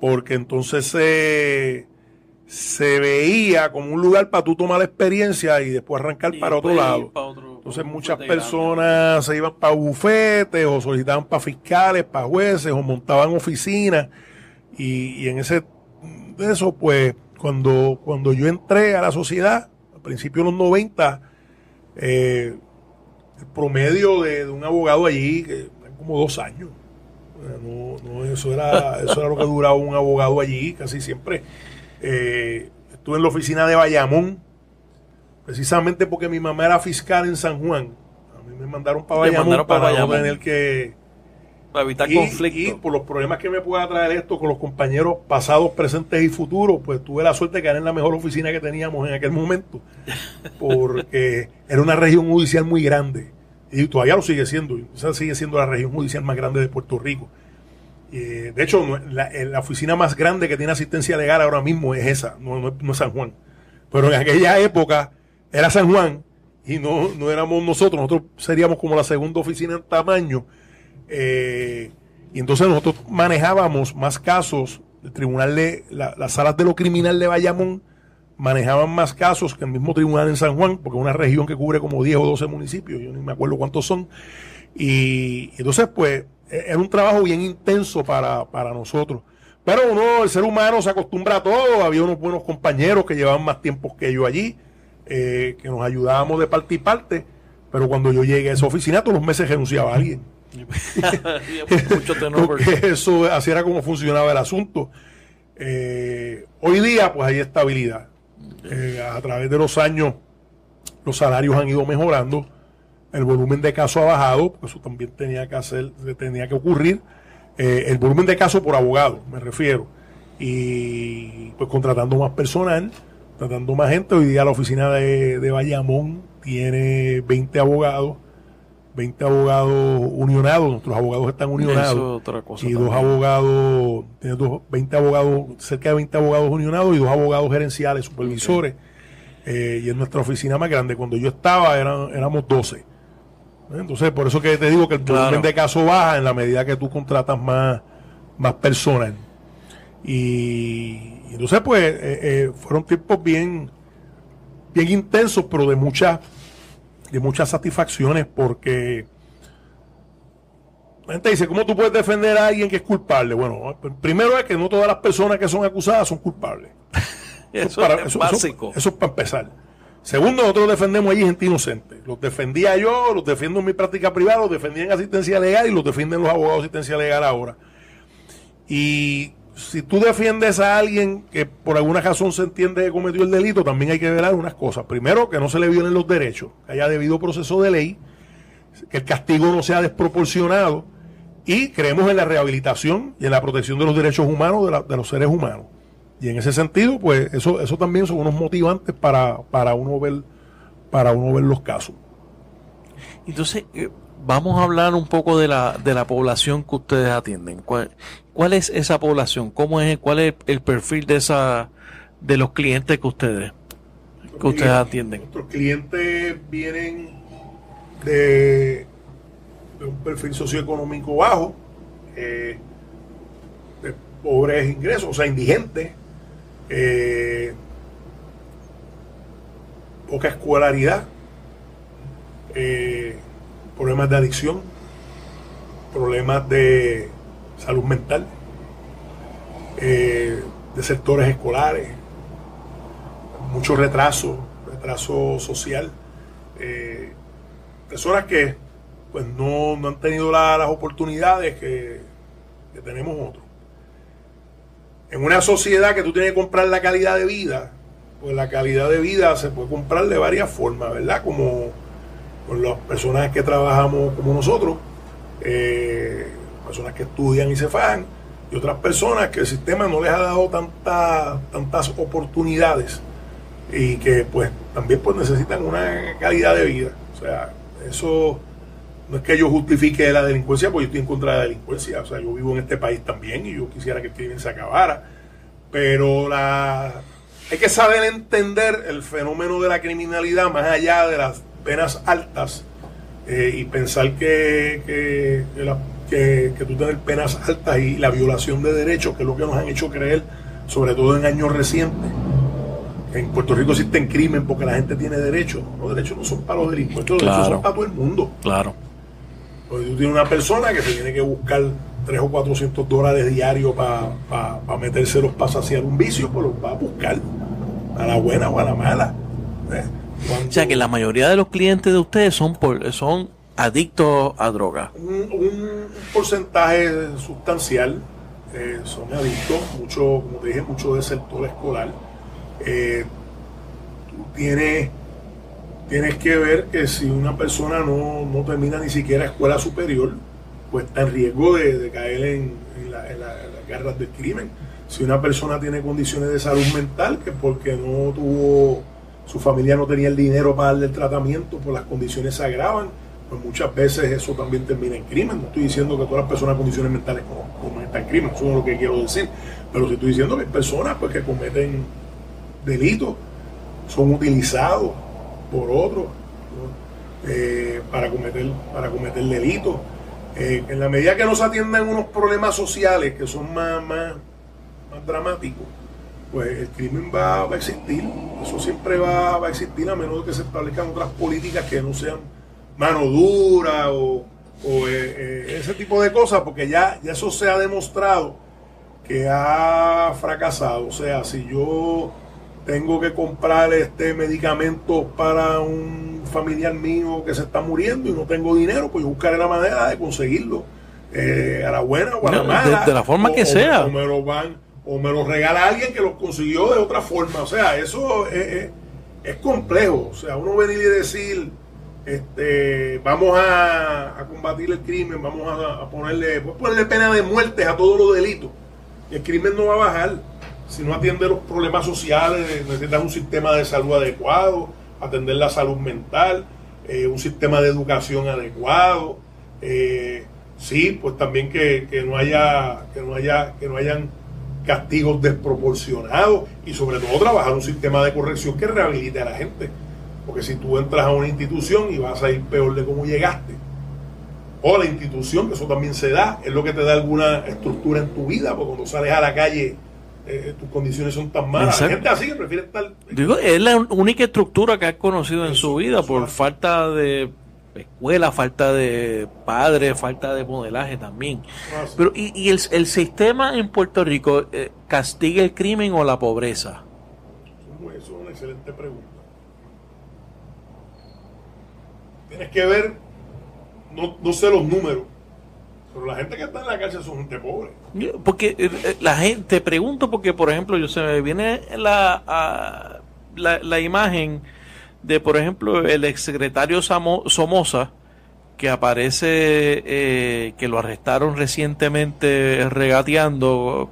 porque entonces se veía como un lugar para tú tomar la experiencia y después arrancar para otro lado. Entonces muchas personas se iban para bufetes o solicitaban para fiscales, para jueces o montaban oficinas, y en eso, pues, cuando yo entré a la sociedad, a principios de los 90, el promedio de un abogado allí, que eran como 2 años. Eso era lo que duraba un abogado allí, casi siempre. Estuve en la oficina de Bayamón, precisamente porque mi mamá era fiscal en San Juan. A mí me mandaron para Bayamón para no tener que... Para evitar conflicto. Y por los problemas que me pueda traer esto con los compañeros pasados, presentes y futuros, pues tuve la suerte de quedar en la mejor oficina que teníamos en aquel momento, porque era una región judicial muy grande. Y todavía lo sigue siendo. Esa sigue siendo la región judicial más grande de Puerto Rico. De hecho, la oficina más grande que tiene asistencia legal ahora mismo es esa, no es San Juan. Pero en aquella época era San Juan y no éramos nosotros seríamos como la segunda oficina en tamaño. Y entonces nosotros manejábamos más casos. El tribunal las salas de lo criminal de Bayamón manejaban más casos que el mismo tribunal en San Juan, porque es una región que cubre como 10 o 12 municipios, yo ni me acuerdo cuántos son. Y entonces, pues, era un trabajo bien intenso para nosotros. Pero el ser humano se acostumbra a todo. Había unos buenos compañeros que llevaban más tiempo que yo allí, que nos ayudábamos de parte y parte. Pero cuando yo llegué a esa oficina, todos los meses renunciaba a alguien. Porque eso, así era como funcionaba el asunto. Hoy día, pues, hay estabilidad. A través de los años, los salarios han ido mejorando. El volumen de casos ha bajado, porque eso también tenía que ocurrir. El volumen de casos por abogado, me refiero. Y pues contratando más personal, tratando más gente. Hoy día la oficina de Bayamón tiene 20 abogados unionados. Nuestros abogados están unionados. Eso es otra cosa. Y también. 2 abogados, tiene 20 abogados, cerca de 20 abogados unionados y 2 abogados gerenciales, supervisores. Okay. Y en nuestra oficina más grande, cuando yo estaba, éramos 12. Entonces, por eso que te digo que el volumen de casos baja en la medida que tú contratas más personas. Y entonces, pues, fueron tiempos bien intensos, pero de muchas satisfacciones, porque la gente dice, ¿cómo tú puedes defender a alguien que es culpable? Bueno, primero es que no todas las personas que son acusadas son culpables. Eso es básico. Eso es para empezar. Segundo, nosotros defendemos allí gente inocente. Los defendía yo, los defiendo en mi práctica privada, los defendía en asistencia legal y los defienden los abogados de asistencia legal ahora. Y si tú defiendes a alguien que por alguna razón se entiende que cometió el delito, también hay que ver algunas cosas. Primero, que no se le violen los derechos, que haya debido proceso de ley, que el castigo no sea desproporcionado, y creemos en la rehabilitación y en la protección de los derechos humanos de los seres humanos. Y en ese sentido, pues eso también son unos motivantes para uno ver los casos. Entonces, vamos a hablar un poco de la población que ustedes atienden. ¿Cuál es esa población? ¿Cuál es el perfil de los clientes que ustedes atienden? Nuestros clientes vienen de de un perfil socioeconómico bajo, de pobres ingresos, o sea, indigentes, poca escolaridad, problemas de adicción, problemas de salud mental, de sectores escolares, mucho retraso social, personas que pues no han tenido las oportunidades que tenemos otros. En una sociedad que tú tienes que comprar la calidad de vida, pues la calidad de vida se puede comprar de varias formas, ¿verdad? Como con las personas que trabajamos como nosotros, personas que estudian y se fajan, y otras personas que el sistema no les ha dado tantas oportunidades y que pues también pues necesitan una calidad de vida. O sea, eso no es que yo justifique la delincuencia, porque yo estoy en contra de la delincuencia. O sea, yo vivo en este país también y yo quisiera que el crimen se acabara, pero hay que saber entender el fenómeno de la criminalidad más allá de las penas altas, y pensar que tú tener penas altas y la violación de derechos, que es lo que nos han hecho creer, sobre todo en años recientes. En Puerto Rico existen crimen porque la gente tiene derechos. Los derechos no son para los delincuentes, los derechos son para todo el mundo. Claro. Porque tú tienes una persona que se tiene que buscar $300 o $400 diarios para metérselos para saciar un vicio, pues los va a buscar a la buena o a la mala. O sea que la mayoría de los clientes de ustedes son adictos a droga. Un porcentaje sustancial son adictos, mucho, como te dije, mucho del sector escolar. Tú tienes que ver que si una persona no termina ni siquiera escuela superior, pues está en riesgo de caer en las garras del crimen. Si una persona tiene condiciones de salud mental, que porque su familia no tenía el dinero para darle el tratamiento, pues las condiciones se agravan, pues muchas veces eso también termina en crimen. No estoy diciendo que todas las personas con condiciones mentales cometan crimen, eso no es lo que quiero decir, pero sí estoy diciendo que hay personas pues que cometen delitos, son utilizados por otros, ¿no? para cometer delitos. En la medida que no se atiendan unos problemas sociales que son más dramáticos, pues el crimen va a existir. Eso siempre va a existir, a menos que se establezcan otras políticas que no sean mano dura o ese tipo de cosas, porque ya eso se ha demostrado que ha fracasado. O sea, si yo tengo que comprar medicamento para un familiar mío que se está muriendo y no tengo dinero, pues yo buscaré la manera de conseguirlo, a la buena o a la mala, de la forma que sea, o me lo regala alguien que lo consiguió de otra forma. O sea, eso es complejo. O sea, uno venir y decir vamos a combatir el crimen, vamos a ponerle pena de muerte a todos los delitos, y el crimen no va a bajar si no atiende los problemas sociales. Necesitas un sistema de salud adecuado, atender la salud mental, un sistema de educación adecuado, sí, pues también que no hayan castigos desproporcionados, y sobre todo trabajar un sistema de corrección que rehabilite a la gente, porque si tú entras a una institución y vas a ir peor de cómo llegaste, o la institución, que eso también se da, es lo que te da alguna estructura en tu vida, porque cuando sales a la calle tus condiciones son tan malas. Exacto. La gente así que prefiere estar... Es la única estructura que ha conocido en su vida, por falta de escuela, falta de padres, falta de modelaje también. Sí. Pero ¿y el sistema en Puerto Rico castiga el crimen o la pobreza? Eso es una excelente pregunta. Tienes que ver, no sé los números, pero la gente que está en la cárcel son gente pobre. Porque la gente, pregunto porque, por ejemplo, se me viene la imagen de, por ejemplo, el exsecretario Somoza, que aparece, que lo arrestaron recientemente regateando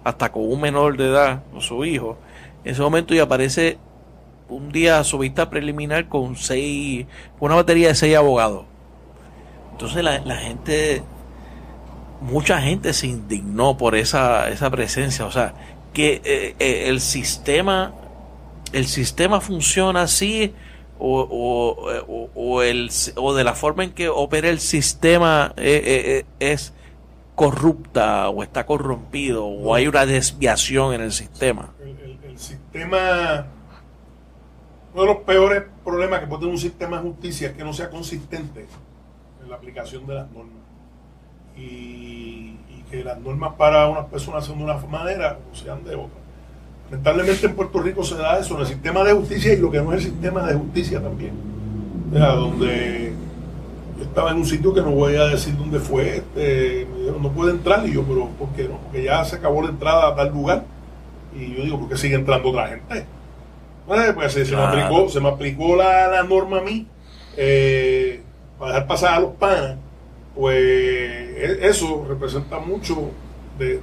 hasta con un menor de edad, con su hijo, en ese momento, y aparece un día a su vista preliminar con una batería de 6 abogados. Entonces la gente, mucha gente se indignó por esa presencia. O sea, que el sistema funciona así, o de la forma en que opera el sistema es corrupta o está corrompido o hay una desviación en el sistema? El sistema, uno de los peores problemas que puede tener un sistema de justicia es que no sea consistente en la aplicación de las normas y que las normas para unas personas sean de una manera o sean de otra. Lamentablemente en Puerto Rico se da eso en el sistema de justicia y lo que no es el sistema de justicia también. O sea, donde yo estaba en un sitio que no voy a decir dónde fue, me dijeron no puede entrar, y yo, pero ¿por qué no? Porque ya se acabó la entrada a tal lugar. Y yo digo, ¿por qué sigue entrando otra gente? Pues se me aplicó la norma a mí para dejar pasar a los panas. Pues eso representa mucho de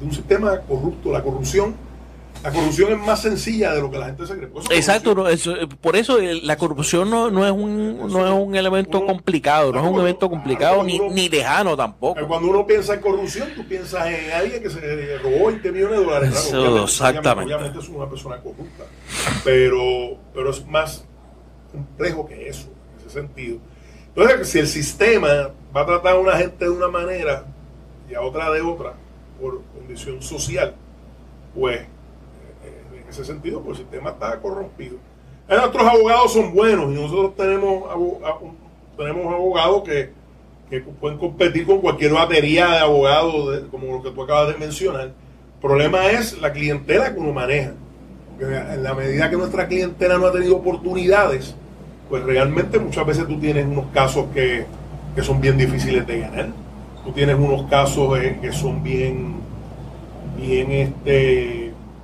un sistema corrupto. La corrupción es más sencilla de lo que la gente se cree. Exacto, por eso la corrupción no es un elemento complicado, no es un evento complicado ni lejano tampoco. Cuando uno piensa en corrupción, tú piensas en alguien que se robó 20 millones de dólares. Claro, exactamente. Obviamente es una persona corrupta, pero es más complejo que eso, en ese sentido. Entonces, si el sistema va a tratar a una gente de una manera y a otra de otra, por condición social, pues en ese sentido, pues el sistema está corrompido. Nuestros abogados son buenos y nosotros tenemos abogados que pueden competir con cualquier batería de abogados, como lo que tú acabas de mencionar. El problema es la clientela que uno maneja. Porque en la medida que nuestra clientela no ha tenido oportunidades, pues realmente muchas veces tú tienes unos casos que son bien difíciles de ganar. Tú tienes unos casos que son bien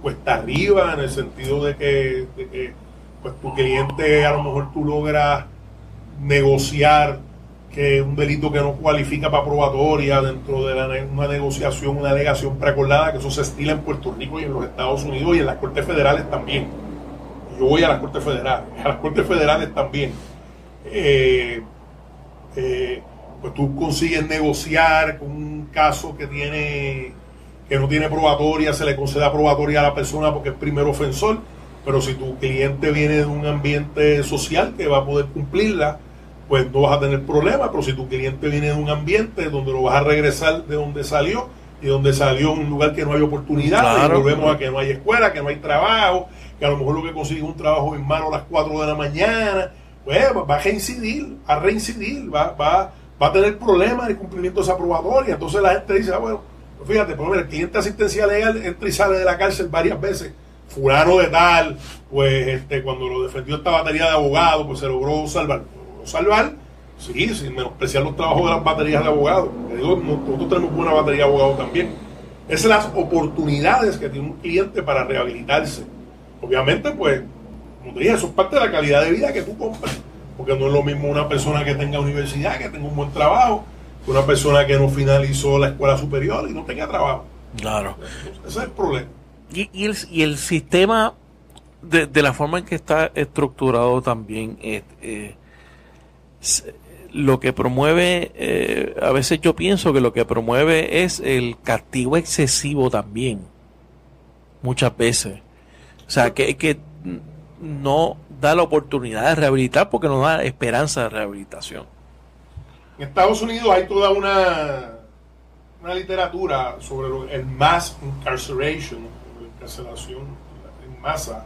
cuesta arriba, en el sentido de que pues tu cliente, a lo mejor tú logras negociar que un delito que no cualifica para probatoria dentro de una negociación, una alegación preacordada, que eso se estila en Puerto Rico y en los Estados Unidos y en las Cortes Federales también. Yo voy a las Cortes Federales también. Pues tú consigues negociar con un caso que no tiene probatoria, se le concede probatoria a la persona porque es primer ofensor, pero si tu cliente viene de un ambiente social que va a poder cumplirla, pues no vas a tener problema. Pero si tu cliente viene de un ambiente donde lo vas a regresar de donde salió, y donde salió en un lugar que no hay oportunidad, claro, y volvemos a que no hay escuela, que no hay trabajo, que a lo mejor lo que consigue un trabajo en mano a las 4 de la mañana, pues va a reincidir, va a tener problemas de cumplimiento de esa probatoria. Entonces la gente dice, bueno, pues fíjate, por ejemplo, el cliente de asistencia legal entra y sale de la cárcel varias veces, fulano de tal, pues cuando lo defendió esta batería de abogados, pues se logró salvar, sí, sin menospreciar los trabajos de las baterías de abogados. Nosotros tenemos buena batería de abogados también. Esas son las oportunidades que tiene un cliente para rehabilitarse. Obviamente, pues, como te dije, eso es parte de la calidad de vida que tú compras. Porque no es lo mismo una persona que tenga universidad, que tenga un buen trabajo, que una persona que no finalizó la escuela superior y no tenga trabajo. Claro. Ese es el problema. Y el sistema, de la forma en que está estructurado también, lo que promueve, a veces yo pienso que lo que promueve es el castigo excesivo también, muchas veces. O sea, que no da la oportunidad de rehabilitar porque no da esperanza de rehabilitación. En Estados Unidos hay toda una literatura sobre el mass incarceration, la encarcelación en masa,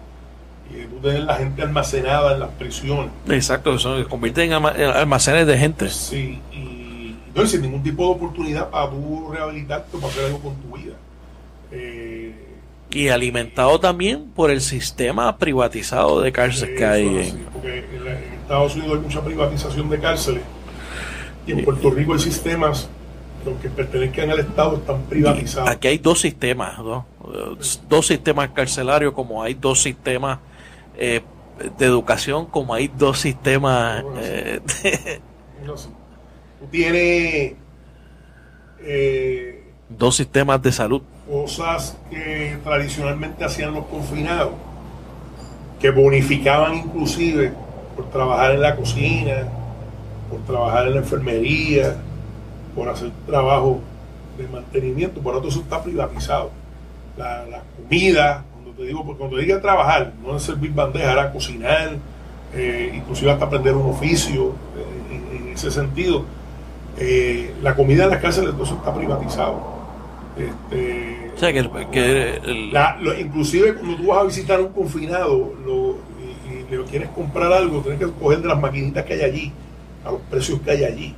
y tú tener la gente almacenada en las prisiones. Exacto, eso se convierte en almacenes de gente. Sí, y no, sin ningún tipo de oportunidad para tú rehabilitarte o para hacer algo con tu vida. Y alimentado también por el sistema privatizado de cárceles que hay. Porque en Estados Unidos hay mucha privatización de cárceles y en Puerto Rico hay sistemas que, aunque pertenezcan al Estado, están privatizados. Aquí hay dos sistemas, ¿no? Dos sistemas carcelarios, como hay dos sistemas de educación, como hay dos sistemas tú tienes dos sistemas de salud. Cosas que tradicionalmente hacían los confinados, que bonificaban inclusive por trabajar en la cocina, por trabajar en la enfermería, por hacer trabajo de mantenimiento. Por otro, eso está privatizado. La comida, cuando te diga trabajar, no es servir bandeja, era cocinar, inclusive hasta aprender un oficio en ese sentido. La comida en las cárceles, todo eso está privatizado. O sea, inclusive cuando tú vas a visitar a un confinado y le quieres comprar algo, tienes que coger de las maquinitas que hay allí, a los precios que hay allí.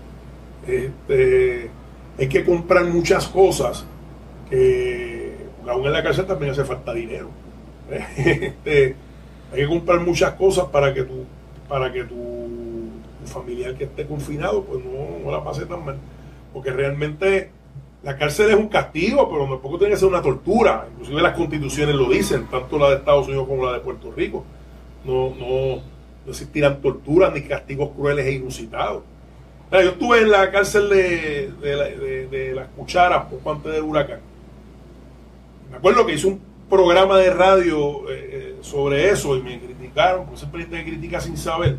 Hay que comprar muchas cosas que aún en la cárcel también hace falta dinero. Hay que comprar muchas cosas para que tu familiar que esté confinado pues no la pase tan mal, porque realmente la cárcel es un castigo, pero tampoco tiene que ser una tortura. Inclusive las constituciones lo dicen, tanto la de Estados Unidos como la de Puerto Rico. No existirán torturas ni castigos crueles e inusitados. Yo estuve en la cárcel de las Cucharas poco antes del huracán. Me acuerdo que hice un programa de radio sobre eso y me criticaron, porque siempre te critica sin saber,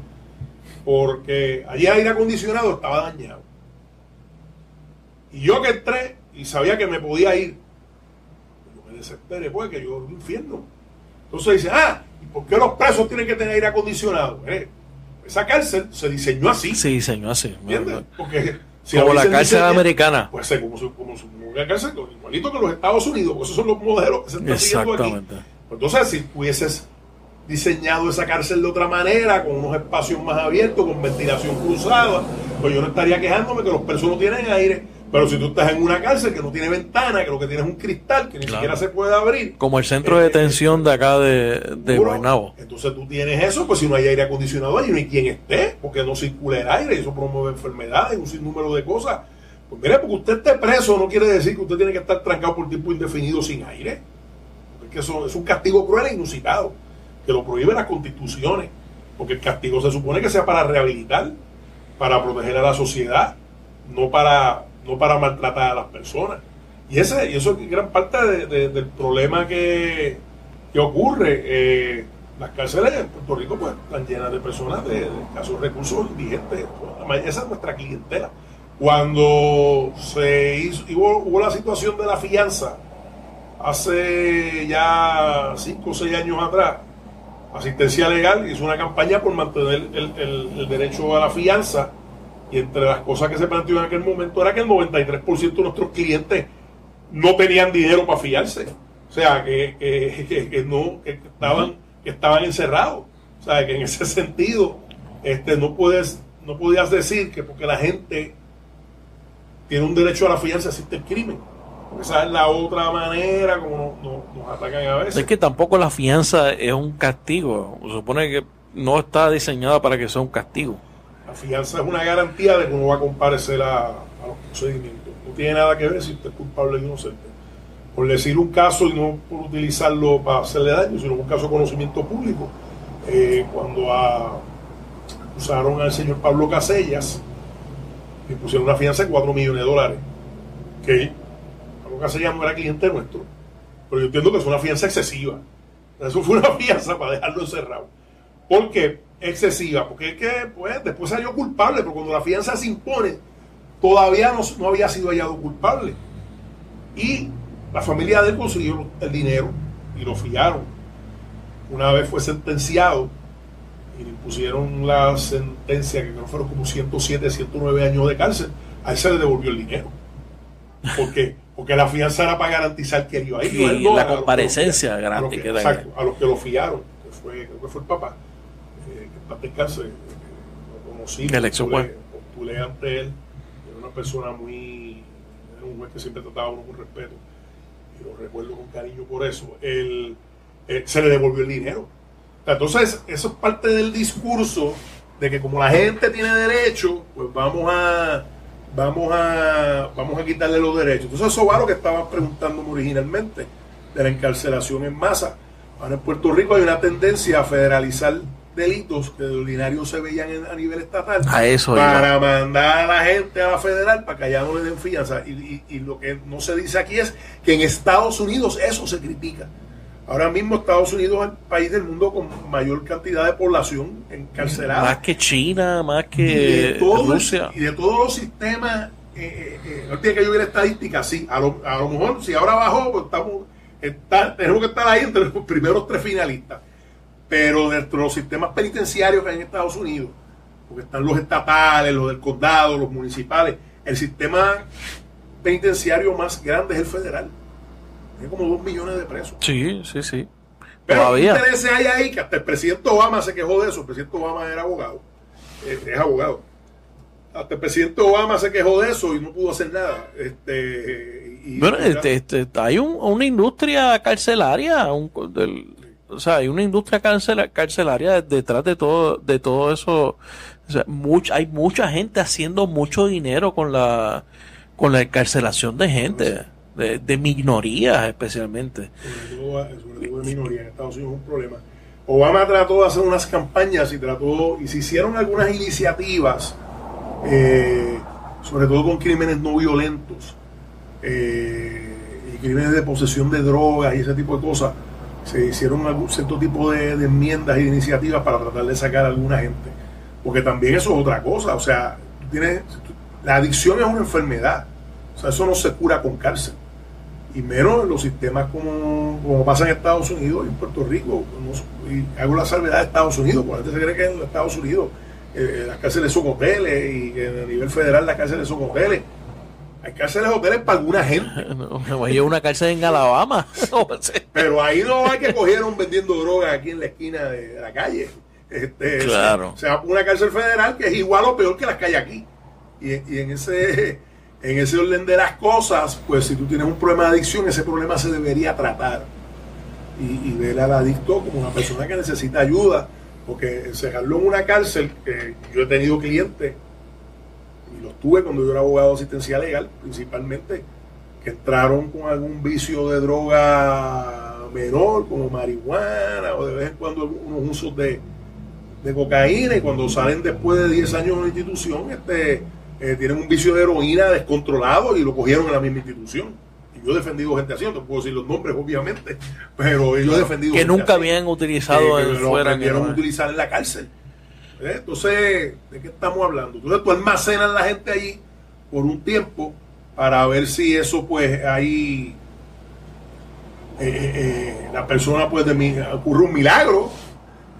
porque allí el aire acondicionado estaba dañado. Y yo que entré y sabía que me podía ir, yo me desesperé porque yo era un infierno. Entonces dice, ¿y por qué los presos tienen que tener aire acondicionado? Esa cárcel se diseñó así. Se diseñó así. ¿Entiendes? Porque si como la cárcel americana. Pues como una cárcel igualito que los Estados Unidos, porque esos son los modelos que se están siguiendo aquí. Pues entonces, si hubieses diseñado esa cárcel de otra manera, con unos espacios más abiertos, con ventilación cruzada, pues yo no estaría quejándome que los presos no tienen aire. Pero si tú estás en una cárcel que no tiene ventana, que lo que tiene es un cristal que ni siquiera se puede abrir, como el centro de detención de acá de Guaynabo, entonces tú tienes eso, pues si no hay aire acondicionado allí no hay quien esté, porque no circula el aire, y eso promueve enfermedades, un sinnúmero de cosas. Pues mire, porque usted esté preso no quiere decir que usted tiene que estar trancado por tiempo indefinido sin aire, porque eso es un castigo cruel e inusitado, que lo prohíben las constituciones, porque el castigo se supone que sea para rehabilitar, para proteger a la sociedad, no para maltratar a las personas. Y eso es gran parte del problema que ocurre. Las cárceles en Puerto Rico pues están llenas de personas de escasos recursos indigentes. Esa es nuestra clientela. Cuando hubo la situación de la fianza hace ya 5 o 6 años atrás, Asistencia Legal hizo una campaña por mantener el derecho a la fianza. Y entre las cosas que se planteó en aquel momento era que el 93% de nuestros clientes no tenían dinero para fiarse. O sea, que estaban encerrados. O sea, que en ese sentido no podías decir que porque la gente tiene un derecho a la fianza existe el crimen. Porque esa es la otra manera como nos atacan a veces. Es que tampoco la fianza es un castigo. Se supone que no está diseñada para que sea un castigo. La fianza es una garantía de que uno va a comparecer a los procedimientos. No tiene nada que ver si usted es culpable o inocente. Por decir un caso y no por utilizarlo para hacerle daño, sino un caso de conocimiento público. Cuando acusaron al señor Pablo Casellas, le pusieron una fianza de $4 millones. Que Pablo Casellas no era cliente nuestro. Pero yo entiendo que es una fianza excesiva. Eso fue una fianza para dejarlo encerrado. ¿Por qué? Excesiva, porque es que pues, después salió culpable, pero cuando la fianza se impone todavía no había sido hallado culpable y la familia de él consiguió el dinero y lo fiaron. Una vez fue sentenciado y le impusieron la sentencia que creo fueron como 107, 109 años de cárcel, a él se le devolvió el dinero. ¿Por qué? Porque la fianza era para garantizar que él iba a ir. Y la comparecencia grande que exacto, a los que lo fiaron, creo que fue el papá. Para descanso, lo conocí, postulé ante él, era una persona era un juez que siempre trataba a uno con respeto, y lo recuerdo con cariño por eso. Se le devolvió el dinero. Entonces, eso es parte del discurso de que como la gente tiene derecho, pues vamos a quitarle los derechos. Entonces, eso va a lo que estaba preguntándome originalmente, de la encarcelación en masa. Ahora en Puerto Rico hay una tendencia a federalizar delitos que de ordinario se veían a nivel estatal para mandar a la gente a la federal para que allá no le den fianza. Y lo que no se dice aquí es que en Estados Unidos eso se critica. Ahora mismo Estados Unidos es el país del mundo con mayor cantidad de población encarcelada. Más que China, más que Rusia. Y de todos los sistemas, no tiene que yo ver estadísticas, sí. A lo mejor si ahora bajó, pues tenemos que estar ahí entre los primeros 3 finalistas. pero dentro de los sistemas penitenciarios que hay en Estados Unidos, porque están los estatales, los del condado, los municipales, el sistema penitenciario más grande es el federal. Tiene como 2 millones de presos. Sí, sí, sí. Pero Todavía. ¿qué intereses hay ahí? Que hasta el presidente Obama se quejó de eso. El presidente Obama era abogado. Es abogado. Hasta el presidente Obama se quejó de eso y no pudo hacer nada. Bueno, hay una industria carcelaria, o sea, hay una industria carcelaria detrás de todo eso. O sea, hay mucha gente haciendo mucho dinero con la encarcelación de gente, de minorías especialmente. Sobre todo de minorías en Estados Unidos es un problema. Obama trató de hacer unas campañas y se hicieron algunas iniciativas, sobre todo con crímenes no violentos, y crímenes de posesión de drogas y ese tipo de cosas. Se hicieron algún cierto tipo de enmiendas y de iniciativas para tratar de sacar a alguna gente, porque también eso es otra cosa. O sea, la adicción es una enfermedad, o sea, eso no se cura con cárcel, y menos en los sistemas como pasa en Estados Unidos y en Puerto Rico. Y hago la salvedad de Estados Unidos, porque se cree que en Estados Unidos las cárceles son hoteles, y que a nivel federal las cárceles son hoteles. Hay cárceles hoteles para alguna gente. No, hay una cárcel en Alabama. Pero ahí no hay que cogieron vendiendo drogas aquí en la esquina de la calle. Claro. O sea, una cárcel federal que es igual o peor que las que hay aquí. Y en ese orden de las cosas, pues si tú tienes un problema de adicción, ese problema se debería tratar. Y ver al adicto como una persona que necesita ayuda. Porque encerrarlo en una cárcel, que yo he tenido clientes, y los tuve cuando yo era abogado de asistencia legal, principalmente, que entraron con algún vicio de droga menor, como marihuana, o de vez en cuando unos usos de cocaína, y cuando salen después de 10 años en una institución, tienen un vicio de heroína descontrolado y lo cogieron en la misma institución. Y yo he defendido gente así, no te puedo decir los nombres, obviamente, pero yo he defendido que gente nunca así, habían utilizado que lo fuera. aprendieron a utilizar en la cárcel. Entonces, ¿de qué estamos hablando? Entonces tú almacenas la gente allí por un tiempo para ver si eso, pues, ahí la persona, pues, ocurre un milagro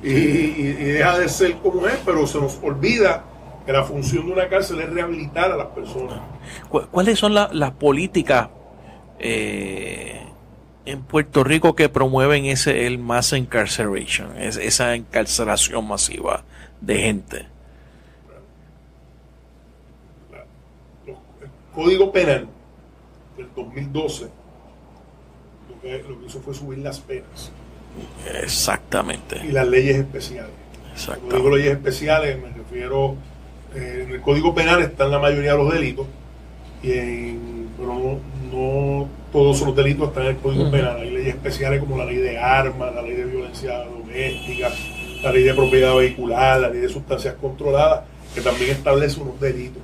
y deja de ser como es, pero se nos olvida que la función de una cárcel es rehabilitar a las personas. ¿Cuáles son las políticas en Puerto Rico que promueven el mass incarceration, esa encarcelación masiva de gente? El Código Penal del 2012 lo que hizo fue subir las penas. Exactamente. Y las leyes especiales. Cuando digo leyes especiales me refiero, en el Código Penal están la mayoría de los delitos, pero no todos los delitos están en el Código Penal. Hay leyes especiales como la ley de armas, la ley de violencia doméstica, la ley de propiedad vehicular, la ley de sustancias controladas, que también establece unos delitos.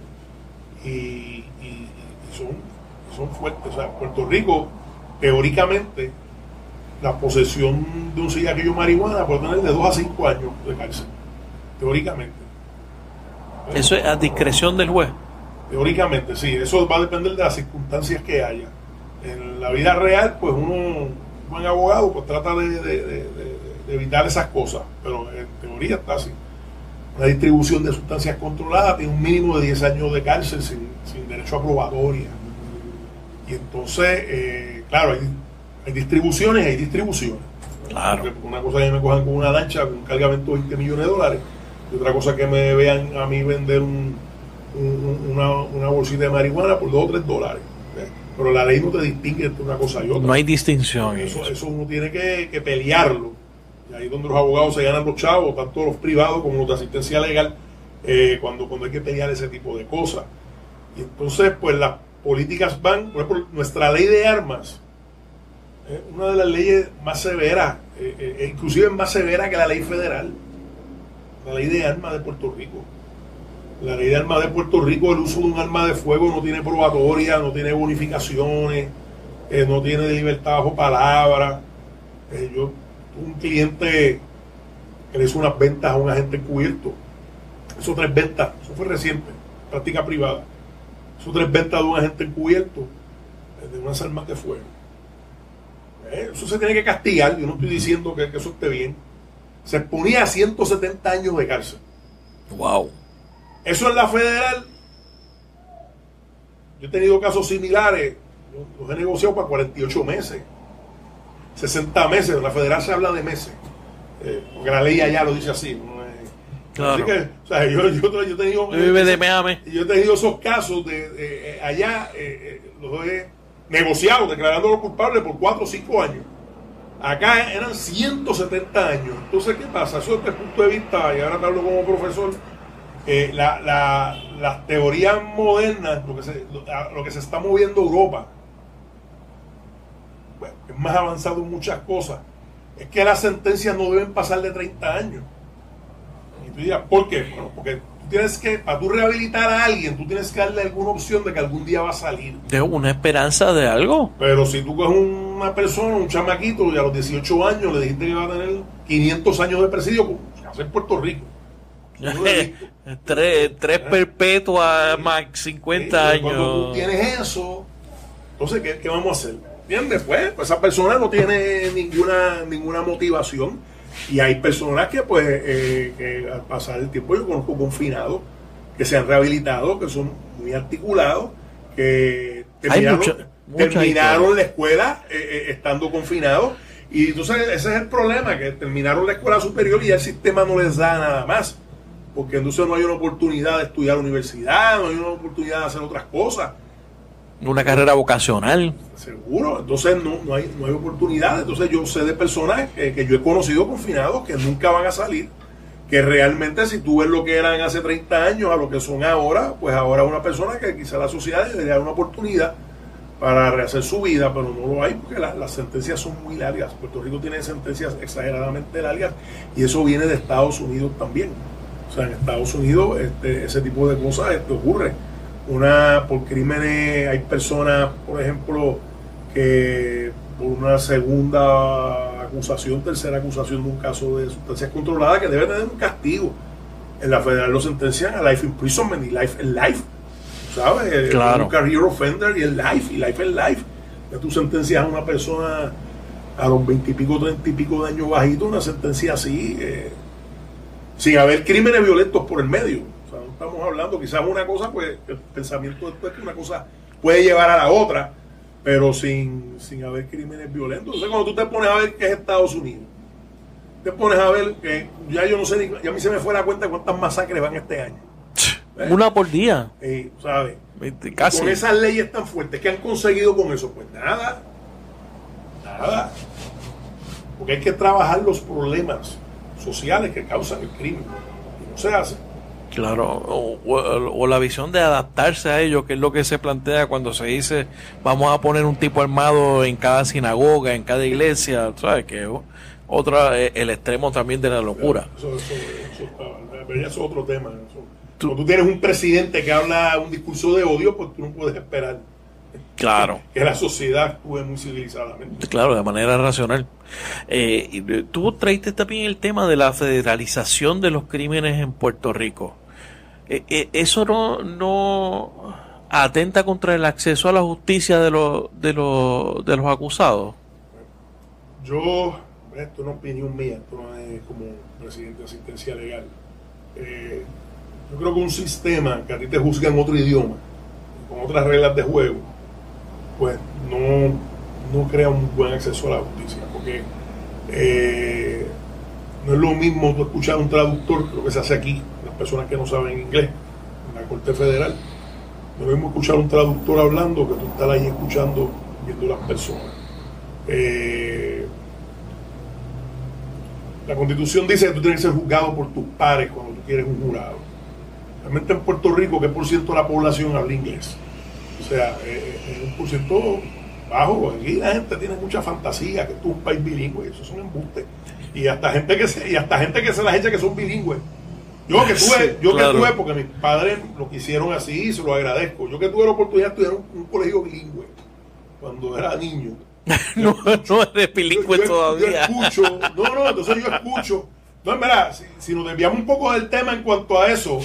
Y son fuertes. O sea, Puerto Rico, teóricamente, la posesión de un cigarrillo de marihuana puede tener de 2 a 5 años de cárcel. Teóricamente. Eso es a discreción del juez. Teóricamente, sí. Eso va a depender de las circunstancias que haya. En la vida real, pues un buen abogado pues trata de evitar esas cosas, pero en teoría está así. Una distribución de sustancias controladas tiene un mínimo de 10 años de cárcel sin derecho a probatoria. Y entonces, claro, hay distribuciones y hay distribuciones. Claro. Porque una cosa es que me cojan con una lancha con un cargamento de $20 millones, y otra cosa que me vean a mí vender una bolsita de marihuana por $2 o $3. Pero la ley no te distingue entre una cosa y otra. No hay distinción. Eso uno tiene que pelearlo. Y ahí es donde los abogados se ganan los chavos, tanto los privados como los de asistencia legal, cuando hay que pelear ese tipo de cosas. Y entonces, pues las políticas van, por ejemplo, nuestra ley de armas, una de las leyes más severas, inclusive más severa que la ley federal, la ley de armas de Puerto Rico. La ley de armas de Puerto Rico, el uso de un arma de fuego no tiene probatoria, no tiene bonificaciones, no tiene libertad bajo palabra. Yo tuve un cliente que le hizo unas ventas a un agente encubierto. Hizo 3 ventas, eso fue reciente, práctica privada. Hizo 3 ventas de un agente encubierto de unas armas de fuego. Eso se tiene que castigar. Yo no estoy diciendo que eso esté bien, se exponía a 170 años de cárcel. Wow. Eso en la federal, yo he tenido casos similares, los he negociado para 48 meses, 60 meses, en la federal se habla de meses, porque la ley allá lo dice así, ¿no? Claro. Así que, o sea, yo he tenido, Vive de meame. yo he tenido esos casos de allá, los he negociado, declarándolo culpable por 4 o 5 años. Acá eran 170 años. Entonces, ¿qué pasa? Eso desde el punto de vista, y ahora te hablo como profesor, las teorías modernas, lo que se está moviendo Europa, bueno, es más avanzado en muchas cosas, es que las sentencias no deben pasar de 30 años. Y tú dirás, ¿por qué? Bueno, porque tú tienes que, para tú rehabilitar a alguien, tú tienes que darle alguna opción de que algún día va a salir. ¿De una esperanza de algo? Pero si tú coges una persona, un chamaquito, y a los 18 años le dijiste que va a tener 500 años de presidio, como hace en Puerto Rico. Tres perpetuas más 50 años. Cuando tú tienes eso, entonces, ¿qué vamos a hacer? ¿Entiendes? Pues esa persona no tiene ninguna motivación. Y hay personas que, pues, que al pasar el tiempo, yo conozco confinados que se han rehabilitado, que son muy articulados, que terminaron la escuela estando confinados. Y entonces ese es el problema, que terminaron la escuela superior y ya el sistema no les da nada más. Porque entonces no hay una oportunidad de estudiar a la universidad, no hay una oportunidad de hacer otras cosas. Una carrera vocacional. Seguro, entonces no hay oportunidad. Entonces yo sé de personas que yo he conocido confinados que nunca van a salir, que realmente si tú ves lo que eran hace 30 años a lo que son ahora, pues ahora una persona que quizá la sociedad debería dar una oportunidad para rehacer su vida, pero no lo hay porque las sentencias son muy largas. Puerto Rico tiene sentencias exageradamente largas y eso viene de Estados Unidos también. O sea, en Estados Unidos ese tipo de cosas ocurre. Por crímenes, hay personas, por ejemplo, que por una segunda acusación, tercera acusación de un caso de sustancias controladas, que debe tener un castigo. En la federal lo sentencian a life imprisonment y life en life, ¿sabes? Claro. Un career offender y el life, y life en life. Ya tú sentencias a una persona a los 20 y pico, 30 y pico de años bajito, una sentencia así, sin haber crímenes violentos por el medio. O sea, no estamos hablando, quizás una cosa, pues el pensamiento de esto es que una cosa puede llevar a la otra, pero sin haber crímenes violentos. Entonces, cuando tú te pones a ver qué es Estados Unidos, te pones a ver que ya yo no sé, ya a mí se me fue la cuenta de cuántas masacres van este año. Una por día. ¿Sabes? Casi. Con esas leyes tan fuertes, ¿qué han conseguido con eso? Pues nada. Porque hay que trabajar los problemas sociales que causan el crimen. Y no se hace. Claro, o la visión de adaptarse a ello, que es lo que se plantea cuando se dice vamos a poner un tipo armado en cada sinagoga, en cada iglesia, ¿sabes? Que el extremo también de la locura. Eso es otro tema. Cuando tú tienes un presidente que habla un discurso de odio, pues tú no puedes esperar. Claro. Que la sociedad actúe muy civilizadamente. Claro, de manera racional. Tú traiste también el tema de la federalización de los crímenes en Puerto Rico. ¿Eso no atenta contra el acceso a la justicia de los acusados? Esto es una opinión mía, esto no es como presidente de asistencia legal. Yo creo que un sistema que a ti te juzga en otro idioma, con otras reglas de juego, pues no crea un buen acceso a la justicia, porque no es lo mismo tú escuchar a un traductor, lo que se hace aquí, las personas que no saben inglés, en la Corte Federal, no es lo mismo escuchar a un traductor hablando que tú estar ahí escuchando, viendo las personas. La Constitución dice que tú tienes que ser juzgado por tus pares cuando tú quieres un jurado. Realmente en Puerto Rico, ¿qué por ciento de la población habla inglés? O sea, es un porciento bajo. Aquí la gente tiene mucha fantasía, que esto es un país bilingüe, eso es un embuste. Y hasta gente que se las echa que son bilingües. Yo que tuve, porque mis padres lo quisieron así y se lo agradezco. Yo que tuve la oportunidad de estudiar un colegio bilingüe cuando era niño. No eres bilingüe todavía. Entonces yo escucho. No, en verdad, si nos desviamos un poco del tema en cuanto a eso,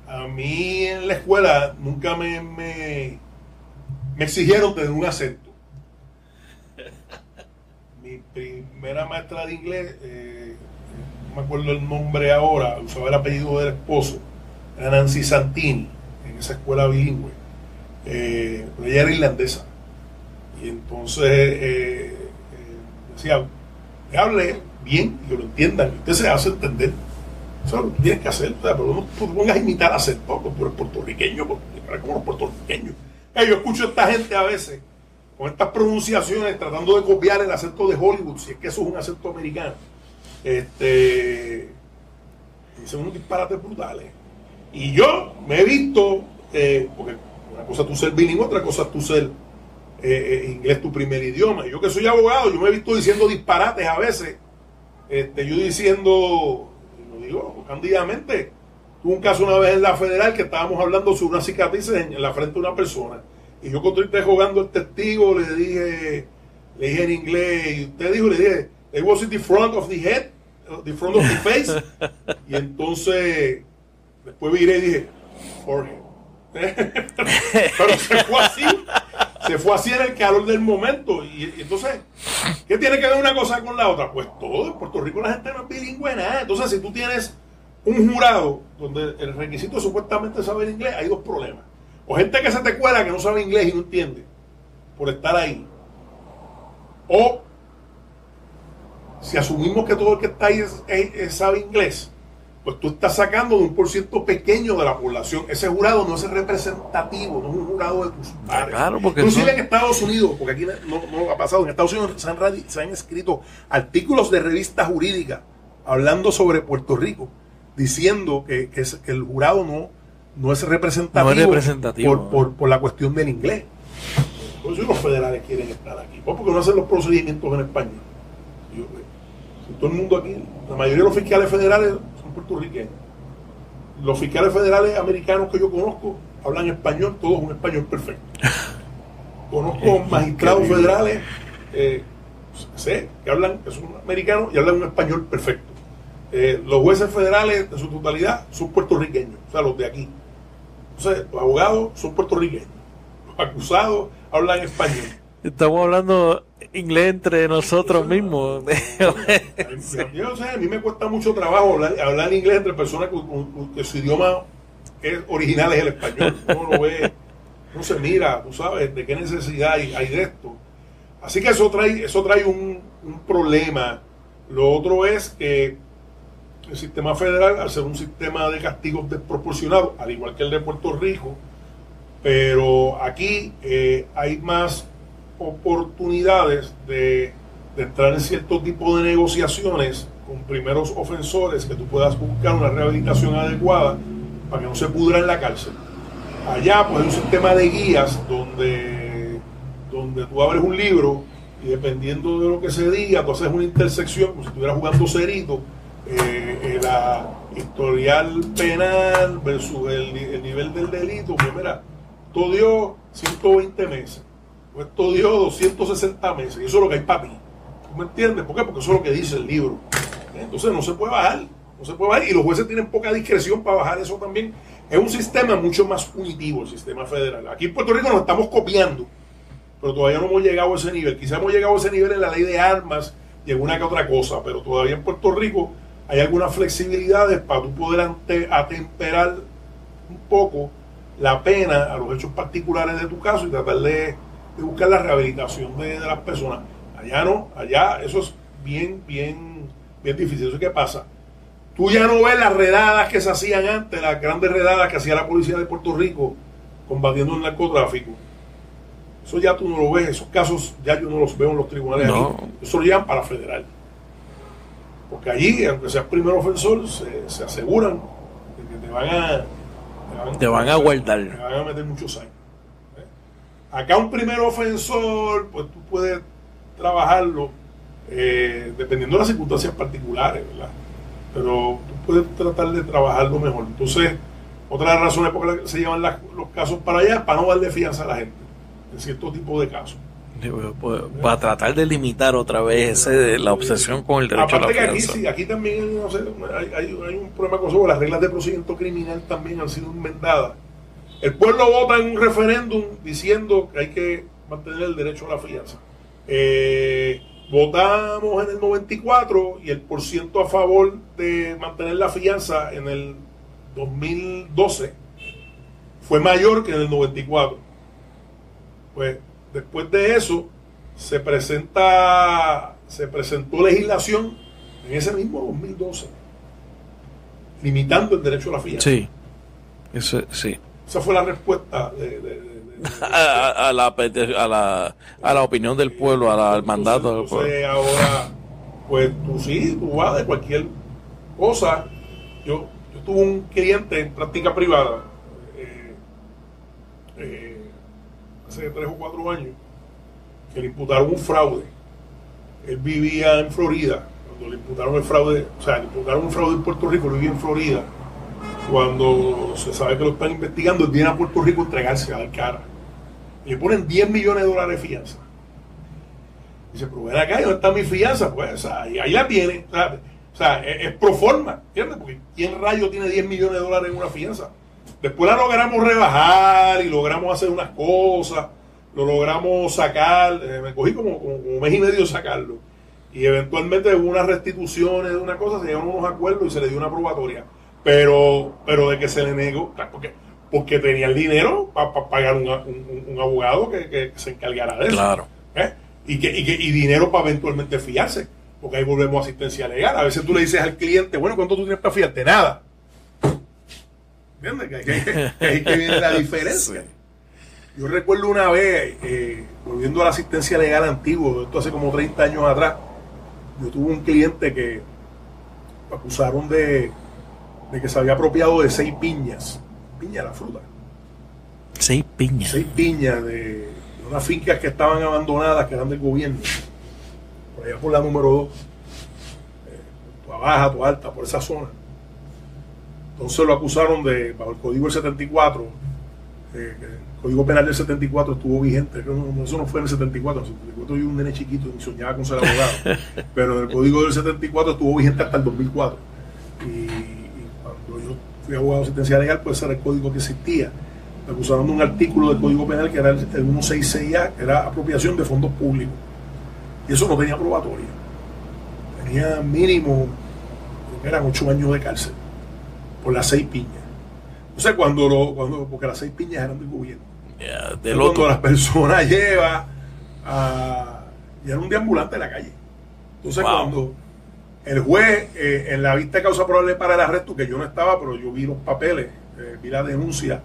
a mí en la escuela nunca me exigieron tener un acento. Mi primera maestra de inglés me acuerdo el nombre ahora, usaba el apellido del esposo, era Nancy Santini, en esa escuela bilingüe, pero ella era irlandesa, y entonces decía, que hable bien y que lo entiendan, que usted se hace entender. Eso es lo que tú tienes que hacer, o sea, pero no te pongas a imitar a hacer poco, tú eres puertorriqueño, porque como los puertorriqueños. Yo escucho a esta gente a veces con estas pronunciaciones tratando de copiar el acento de Hollywood, si es que eso es un acento americano. Dicen unos disparates brutales. Y yo me he visto, porque una cosa es tú ser bilingüe, otra cosa es tú ser inglés tu primer idioma. Y yo que soy abogado, yo me he visto diciendo disparates a veces. Yo diciendo, lo digo candidamente, tuve un caso una vez en la federal que estábamos hablando sobre una cicatriz en la frente de una persona. Y yo cuando estoy jugando el testigo le dije en inglés, y usted dijo, le dije, it was in the front of the head, the front of the face. Y entonces después viré y dije, forehead. Pero se fue así en el calor del momento. Y entonces, ¿qué tiene que ver una cosa con la otra? Pues todo, en Puerto Rico la gente no es bilingüe nada. Entonces, si tú tienes un jurado donde el requisito es supuestamente saber inglés, hay dos problemas. O gente que se te cuela que no sabe inglés y no entiende por estar ahí. O si asumimos que todo el que está ahí sabe inglés, pues tú estás sacando de un % pequeño de la población. Ese jurado no es representativo, no es un jurado de tus padres. Claro, porque inclusive en Estados Unidos, porque aquí no ha pasado, en Estados Unidos se han escrito artículos de revistas jurídicas hablando sobre Puerto Rico, diciendo que el jurado no es representativo, por la cuestión del inglés. Por eso los federales quieren estar aquí. Porque no hacen los procedimientos en español. Si todo el mundo aquí, la mayoría de los fiscales federales son puertorriqueños. Los fiscales federales americanos que yo conozco hablan español, todos un español perfecto. Conozco magistrados federales que son americanos y hablan un español perfecto. Los jueces federales de su totalidad son puertorriqueños, o sea, los de aquí. Entonces, los abogados son puertorriqueños, los acusados hablan español. Estamos hablando inglés entre nosotros mismos. Yo sé, a mí me cuesta mucho trabajo hablar inglés entre personas que su idioma original es el español. Uno lo ve, no se mira, tú sabes, de qué necesidad hay de esto. Así que eso trae un problema. Lo otro es que el sistema federal, al ser un sistema de castigos desproporcionado, al igual que el de Puerto Rico, pero aquí hay más oportunidades de entrar en cierto tipo de negociaciones con primeros ofensores, que tú puedas buscar una rehabilitación adecuada para que no se pudra en la cárcel. Allá pues hay un sistema de guías donde tú abres un libro y dependiendo de lo que se diga, tú haces una intersección, como si estuvieras jugando cerito, la historial penal versus el nivel del delito. Pues mira, esto dio 120 meses, pues esto dio 260 meses, y eso es lo que hay para ti. ¿Tú me entiendes? ¿Por qué? Porque eso es lo que dice el libro. Entonces no se puede bajar, y los jueces tienen poca discreción para bajar eso también. Es un sistema mucho más punitivo, el sistema federal. Aquí en Puerto Rico nos estamos copiando, pero todavía no hemos llegado a ese nivel. Quizá hemos llegado a ese nivel en la ley de armas y en una que otra cosa, pero todavía en Puerto Rico hay algunas flexibilidades para tú poder atemperar un poco la pena a los hechos particulares de tu caso y tratar de buscar la rehabilitación de las personas. Allá no, allá eso es bien difícil. ¿Eso qué pasa? Tú ya no ves las redadas que se hacían antes, las grandes redadas que hacía la policía de Puerto Rico combatiendo el narcotráfico. Eso ya tú no lo ves, esos casos ya yo no los veo en los tribunales. No. Aquí. Eso lo llevan para federal. Porque allí, aunque seas primer ofensor, se aseguran de que te van a guardar. Te van a meter muchos años. Acá un primer ofensor, pues tú puedes trabajarlo dependiendo de las circunstancias particulares, ¿verdad? Pero tú puedes tratar de trabajarlo mejor. Entonces, otra de las razones por las que se llevan los casos para allá es para no darle fianza a la gente en cierto tipo de casos. Para tratar de limitar otra vez la obsesión con el derecho aparte a la que fianza. aquí también no sé, hay un problema con eso. Las reglas de procedimiento criminal también han sido inventadas. El pueblo vota en un referéndum diciendo que hay que mantener el derecho a la fianza. votamos en el 94 y el porciento a favor de mantener la fianza en el 2012 fue mayor que en el 94. Pues después de eso se presentó legislación en ese mismo 2012 limitando el derecho a la fianza. Sí, eso sí. Esa fue la respuesta a la opinión del pueblo, al mandato del pueblo. Entonces ahora, pues tú vas de cualquier cosa. Yo tuve un cliente en práctica privada hace 3 o 4 años que le imputaron un fraude. Él vivía en Florida. Cuando le imputaron el fraude, le imputaron un fraude en Puerto Rico, él vivía en Florida. Cuando se sabe que lo están investigando, él viene a Puerto Rico a entregarse a dar cara. Y le ponen $10 millones de fianza. Dice, pero ven acá, ¿dónde está mi fianza? Pues ahí la tiene. O sea, es pro forma, ¿entiendes? Porque ¿quién rayo tiene $10 millones en una fianza? Después la logramos rebajar y logramos hacer unas cosas, lo logramos sacar, me cogí como un mes y medio sacarlo. Y eventualmente hubo unas restituciones de una cosa, se llegaron unos acuerdos y se le dio una probatoria. Pero de que se le negó, porque tenía el dinero para pagar un abogado que se encargara de eso. Claro. Y dinero para eventualmente fiarse, porque ahí volvemos a asistencia legal. A veces tú le dices al cliente, bueno, ¿cuánto tú tienes para fiarte? Nada. ¿Entiendes? Que ahí que viene la diferencia. Sí. Yo recuerdo una vez, volviendo a la asistencia legal antiguo, esto hace como 30 años atrás, yo tuve un cliente que lo acusaron de que se había apropiado de 6 piñas. Piña, la fruta. 6 piñas. 6 piñas de unas fincas que estaban abandonadas, que eran del gobierno. Por allá por la número 2. Toda baja, toda alta, por esa zona. Entonces lo acusaron bajo el Código del 74. El Código Penal del 74 estuvo vigente. Eso no fue en el 74. En el 74 yo un nene chiquito y soñaba con ser abogado. Pero el Código del 74 estuvo vigente hasta el 2004. Y cuando yo fui abogado de asistencia legal, pues ese era el código que existía. Me acusaron de un artículo del Código Penal que era el 166A, que era apropiación de fondos públicos. Y eso no tenía probatoria. Tenía mínimo, creo que eran 8 años de cárcel por las 6 piñas. O sea, porque las 6 piñas eran del gobierno. Cuando las personas llevan y era un deambulante en la calle. Entonces, cuando el juez, en la vista de causa probable para el arresto, que yo no estaba, pero yo vi los papeles, vi la denuncia,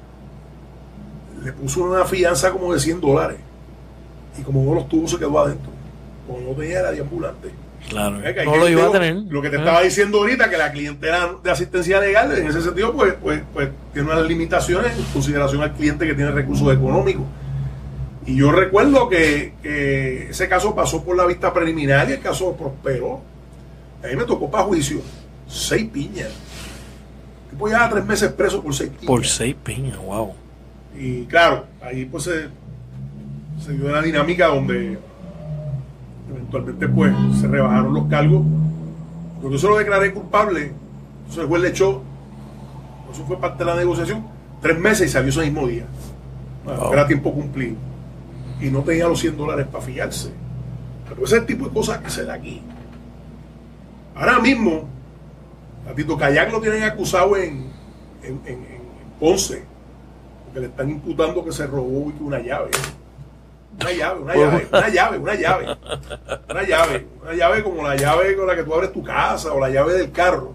le puso una fianza como de $100. Y como no los tuvo, se quedó adentro. Como no tenía, era deambulante. Claro, no lo iba a tener. Lo que te estaba diciendo ahorita, que la clientela de asistencia legal, en ese sentido, pues tiene unas limitaciones en consideración al cliente que tiene recursos económicos. Y yo recuerdo que ese caso pasó por la vista preliminar y el caso prosperó. A mí me tocó para juicio 6 piñas. Tipo ya 3 meses preso por 6 piñas. Por 6 piñas, wow. Y claro, ahí pues se dio una dinámica donde eventualmente pues se rebajaron los cargos. Cuando yo se lo declaré culpable, entonces el juez le echó, eso fue parte de la negociación, 3 meses y salió ese mismo día. Era tiempo cumplido. Y no tenía los $100 para fiarse. Pero ese es el tipo de cosas que se da aquí. Ahora mismo, a Tito Kayak lo tienen acusado en Ponce, porque le están imputando que se robó una llave. Una llave como la llave con la que tú abres tu casa o la llave del carro.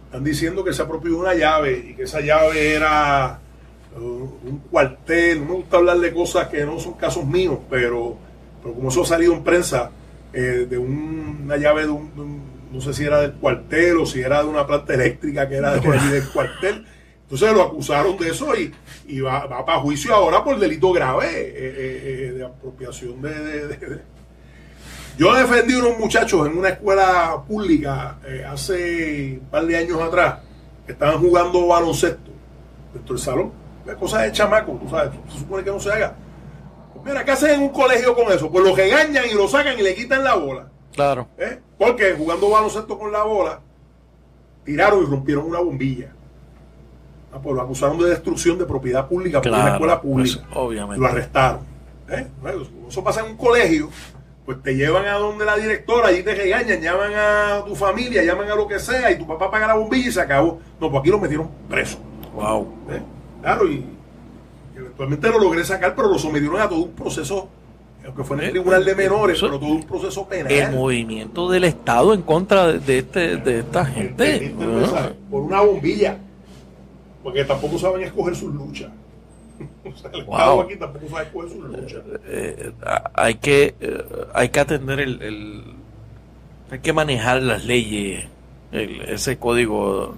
Están diciendo que se apropió una llave y que esa llave era un cuartel. No me gusta hablar de cosas que no son casos míos, pero como eso ha salido en prensa, de una llave de no sé si era del cuartel o si era de una planta eléctrica que era del cuartel. Entonces lo acusaron de eso y va para juicio ahora por delito grave de apropiación Yo defendí a unos muchachos en una escuela pública hace un par de años atrás que estaban jugando baloncesto dentro del salón. Cosas de chamaco, tú sabes, se supone que no se haga. Pues mira, ¿qué hacen en un colegio con eso? Pues lo regañan y lo sacan y le quitan la bola. Claro. Porque jugando baloncesto con la bola, tiraron y rompieron una bombilla. Pues lo acusaron de destrucción de propiedad pública por una escuela pública. Pues, obviamente. Lo arrestaron. Eso pasa en un colegio pues te llevan a donde la directora, allí te regañan, llaman a tu familia, llaman a lo que sea, y tu papá paga la bombilla y se acabó. No, pues aquí lo metieron preso. Wow. Claro, y eventualmente lo logré sacar, pero lo sometieron a todo un proceso, aunque fue en el tribunal de menores, pero todo un proceso penal. El movimiento del Estado en contra de esta gente. Por una bombilla. Porque tampoco saben escoger sus luchas. O sea, el Estado aquí tampoco sabe escoger sus luchas. Hay que atender hay que manejar las leyes, ese código,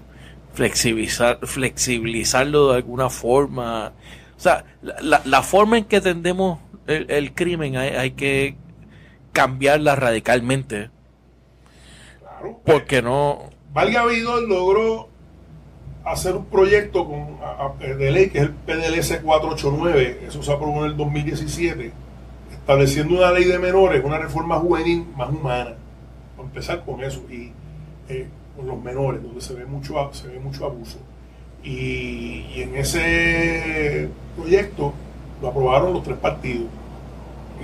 flexibilizarlo de alguna forma. O sea, la forma en que atendemos el crimen hay que cambiarla radicalmente. Claro. Porque no... Valga Vidal logró hacer un proyecto de ley que es el PDLS 489, eso se aprobó en el 2017, estableciendo una ley de menores, una reforma juvenil más humana, para empezar con eso, y con los menores, donde se ve mucho abuso. Y en ese proyecto lo aprobaron los 3 partidos,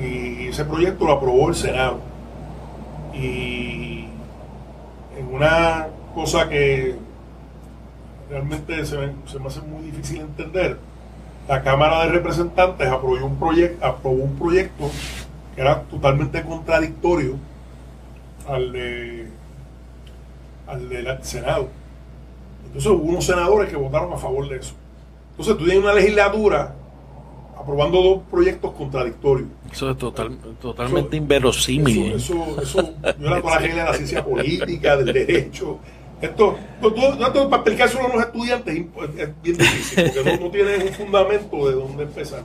y ese proyecto lo aprobó el Senado. Y en una cosa que realmente se me hace muy difícil entender, la Cámara de Representantes aprobó un proyecto que era totalmente contradictorio al del Senado. Entonces hubo unos senadores que votaron a favor de eso. Entonces tú tienes una legislatura aprobando 2 proyectos contradictorios. Eso es totalmente inverosímil. Eso viola toda la regla de la ciencia política, del derecho. Esto para explicárselo a los estudiantes es bien difícil, porque no tienen un fundamento de dónde empezar.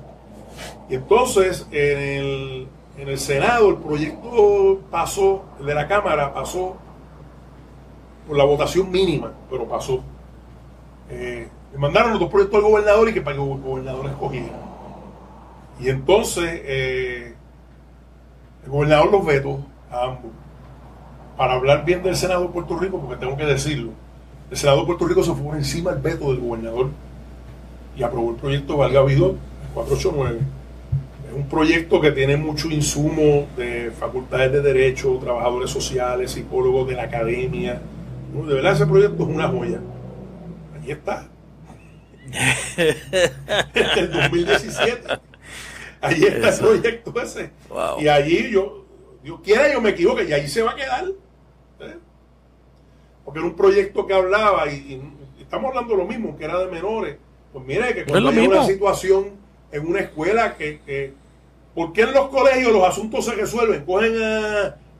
Y entonces, en el Senado, el proyecto pasó, el de la Cámara pasó por la votación mínima, pero pasó. Le mandaron los 2 proyectos al gobernador y que para que el gobernador escogiera. Y entonces, el gobernador los vetó a ambos. Para hablar bien del Senado de Puerto Rico, porque tengo que decirlo, el Senado de Puerto Rico se fue por encima del veto del gobernador y aprobó el proyecto Valga Vidal, el 489. Es un proyecto que tiene mucho insumo de facultades de derecho, trabajadores sociales, psicólogos de la academia. ¿No? De verdad, ese proyecto es una joya. Ahí está. Desde el 2017. Ahí está el proyecto ese. Wow. Y allí Dios quiera, yo me equivoque, y ahí se va a quedar. Porque era un proyecto que hablaba, y estamos hablando de lo mismo, que era de menores. Pues mire, que cuando hay una situación en una escuela ¿por qué en los colegios los asuntos se resuelven? Cogen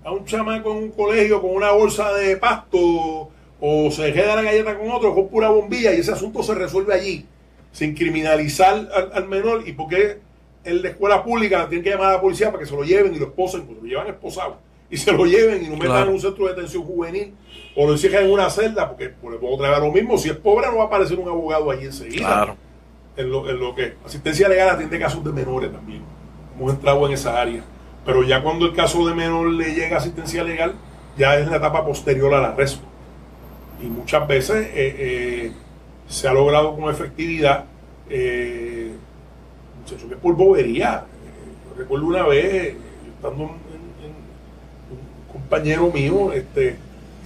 a un chamaco en un colegio con una bolsa de pasto, o se queda la galleta con otro, con pura bombilla, y ese asunto se resuelve allí, sin criminalizar al menor. ¿Y por qué en la escuela pública tienen que llamar a la policía para que se lo lleven y lo esposen? Pues lo llevan esposado y se lo lleven y lo metan en un centro de detención juvenil o lo encierran en una celda, porque le puedo traer lo mismo. Si es pobre, no va a aparecer un abogado allí enseguida. Claro. En lo que asistencia legal atiende casos de menores también. Hemos entrado en esa área. Pero ya cuando el caso de menor le llega asistencia legal, ya es la etapa posterior al arresto. Y muchas veces se ha logrado con efectividad, muchachos, que es por bobería. Yo recuerdo una vez, estando un compañero mío,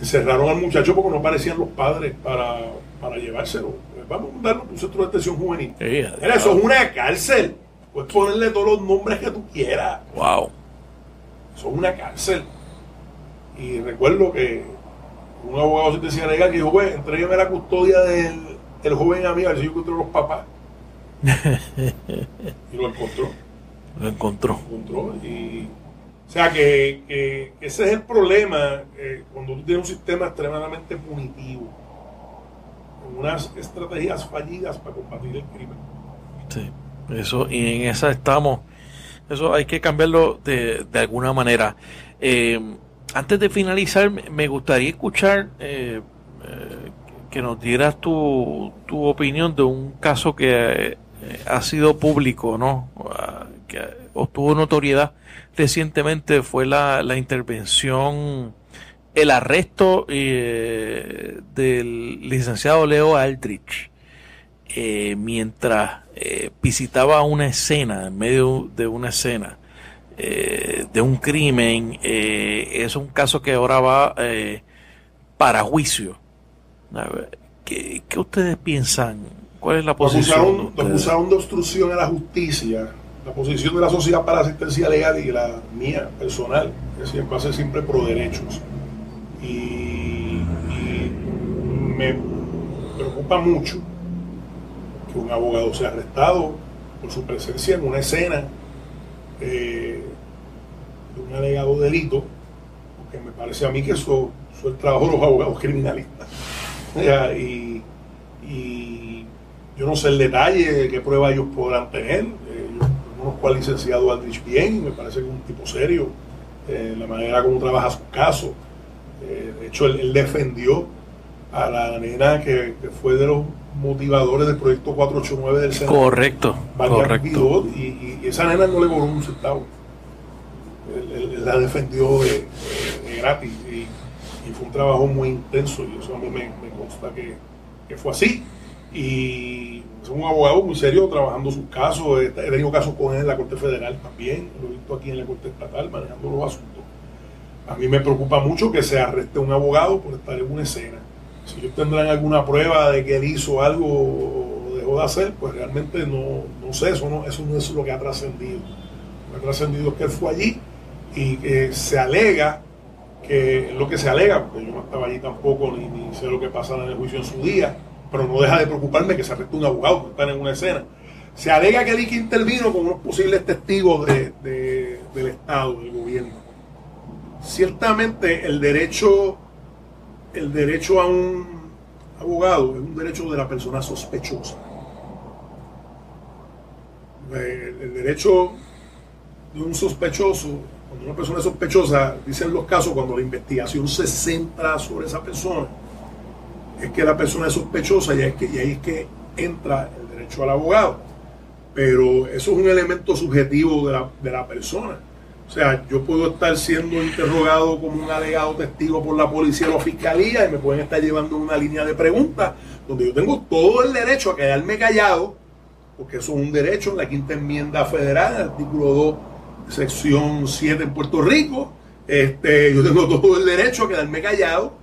encerraron al muchacho porque no aparecían los padres para llevárselo. Vamos a darle un centro de detención juvenil. Mira, eso es una cárcel. Puedes ponerle todos los nombres que tú quieras. Wow. Eso es una cárcel. Y recuerdo que un abogado de asistencia legal que dijo, pues, entrégueme la custodia del joven amigo, a ver si yo encuentro los papás. Y lo encontró. Lo encontró. Y, o sea que ese es el problema cuando tú tienes un sistema extremadamente punitivo, con unas estrategias fallidas para combatir el crimen. Sí, eso, y en esa estamos. Eso hay que cambiarlo de alguna manera. Antes de finalizar, me gustaría escuchar que nos dieras tu opinión de un caso que ha sido público, ¿no? Que obtuvo notoriedad recientemente. Fue la intervención, el arresto del licenciado Leo Aldrich mientras visitaba una escena, en medio de una escena. de un crimen, es un caso que ahora va para juicio. ¿Qué ustedes piensan? ¿Cuál es la posición? Lo acusaron de obstrucción a la justicia. La posición de la Sociedad para la Asistencia Legal y la mía personal es siempre, va a ser siempre pro derechos. Y me preocupa mucho que un abogado sea arrestado por su presencia en una escena de un alegado delito, porque me parece a mí que eso es el trabajo de los abogados criminalistas. Y yo no sé el detalle de qué prueba ellos podrán tener. Yo conozco al licenciado Aldrich bien y me parece que es un tipo serio, la manera como trabaja su caso. De hecho, él defendió a la nena que fue de los motivadores del proyecto 489 del Senado. Correcto. Y esa nena no le cobró un centavo. Él la defendió de gratis y fue un trabajo muy intenso y eso a mí me consta que fue así. Y es un abogado muy serio trabajando sus casos. He tenido casos con él en la Corte Federal también, lo he visto aquí en la Corte Estatal manejando los asuntos. A mí me preocupa mucho que se arreste un abogado por estar en una escena. Si ellos tendrán alguna prueba de que él hizo algo o dejó de hacer, pues realmente no sé, eso no es lo que ha trascendido. Lo que ha trascendido es que él fue allí y que se alega, que es lo que se alega, porque yo no estaba allí tampoco ni sé lo que pasara en el juicio en su día, pero no deja de preocuparme que se arreste un abogado por estar en una escena. Se alega que él intervino con unos posibles testigos del Estado, del gobierno. Ciertamente el derecho a un abogado es un derecho de la persona sospechosa. El derecho de un sospechoso, cuando una persona es sospechosa, dicen los casos, cuando la investigación se centra sobre esa persona, es que la persona es sospechosa y ahí es que entra el derecho al abogado. Pero eso es un elemento subjetivo de la persona. O sea, yo puedo estar siendo interrogado como un alegado testigo por la policía o la fiscalía y me pueden estar llevando una línea de preguntas donde yo tengo todo el derecho a quedarme callado, porque eso es un derecho en la Quinta Enmienda Federal, artículo 2, sección 7 en Puerto Rico. Yo tengo todo el derecho a quedarme callado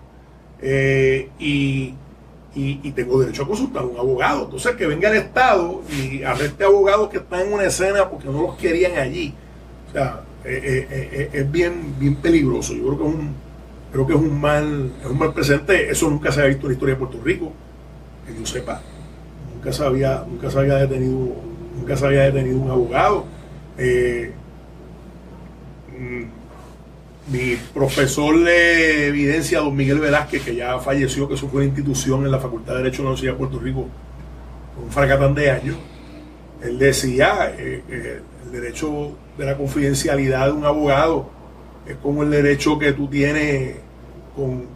y tengo derecho a consultar a un abogado. Entonces, que venga el Estado y arreste abogados que están en una escena porque no los querían allí. O sea, es bien peligroso. Yo creo que es un mal presente. Eso nunca se había visto en la historia de Puerto Rico, que yo sepa. Nunca se había detenido un abogado. Mi profesor de evidencia, don Miguel Velázquez, que ya falleció, que eso fue una institución en la Facultad de Derecho de la Universidad de Puerto Rico, un fracatán de años, él decía el derecho de la confidencialidad de un abogado es como el derecho que tú tienes con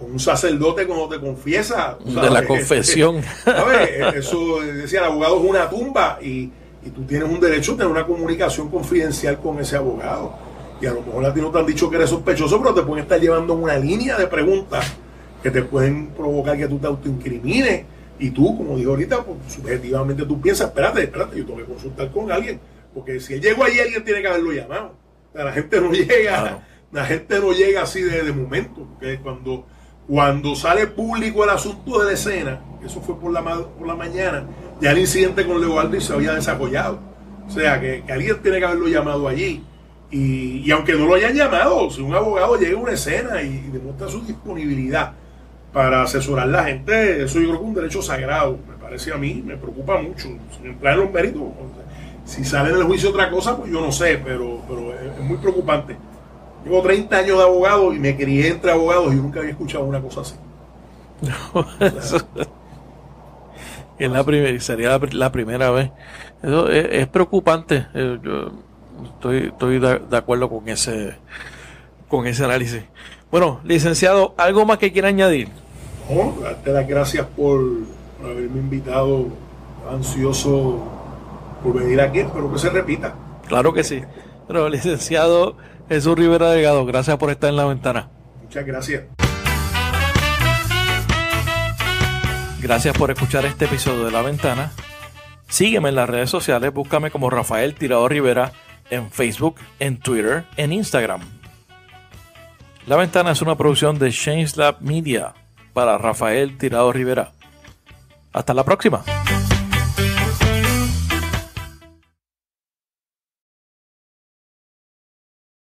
un sacerdote cuando te confiesa. De la confesión. ¿Sabes? Eso decía, el abogado es una tumba y tú tienes un derecho a tener una comunicación confidencial con ese abogado. Y a lo mejor a ti no te han dicho que eres sospechoso, pero te pueden estar llevando una línea de preguntas que te pueden provocar que tú te autoincrimines. Y tú, como digo ahorita, pues, subjetivamente tú piensas, espérate, yo tengo que consultar con alguien. Porque si él llegó allí, alguien tiene que haberlo llamado. O sea, la gente no llega, claro. La gente no llega así de momento. Porque cuando sale público el asunto de la escena, eso fue por la mañana, ya el incidente con Leo Aldrich se había desarrollado. O sea, que alguien tiene que haberlo llamado allí. Y aunque no lo hayan llamado, si un abogado llega a una escena y demuestra su disponibilidad para asesorar a la gente, eso yo creo que es un derecho sagrado. Me parece a mí, me preocupa mucho. Sin entrar en los méritos, si sale en el juicio otra cosa, pues yo no sé, pero es muy preocupante. Llevo 30 años de abogado y me crié entre abogados y yo nunca había escuchado una cosa así. No, sería la primera vez. Eso es preocupante. Yo estoy de acuerdo con ese análisis. Bueno, licenciado, ¿algo más que quiera añadir? No, darte las gracias por haberme invitado, ansioso por venir aquí, espero que se repita. Claro que sí. Pero, licenciado Jesús Rivera Delgado, gracias por estar en La Ventana. Muchas gracias. Gracias por escuchar este episodio de La Ventana. Sígueme en las redes sociales, búscame como Rafael Tirado Rivera en Facebook, en Twitter, en Instagram. La Ventana es una producción de Change Lab Media para Rafael Tirado Rivera. Hasta la próxima.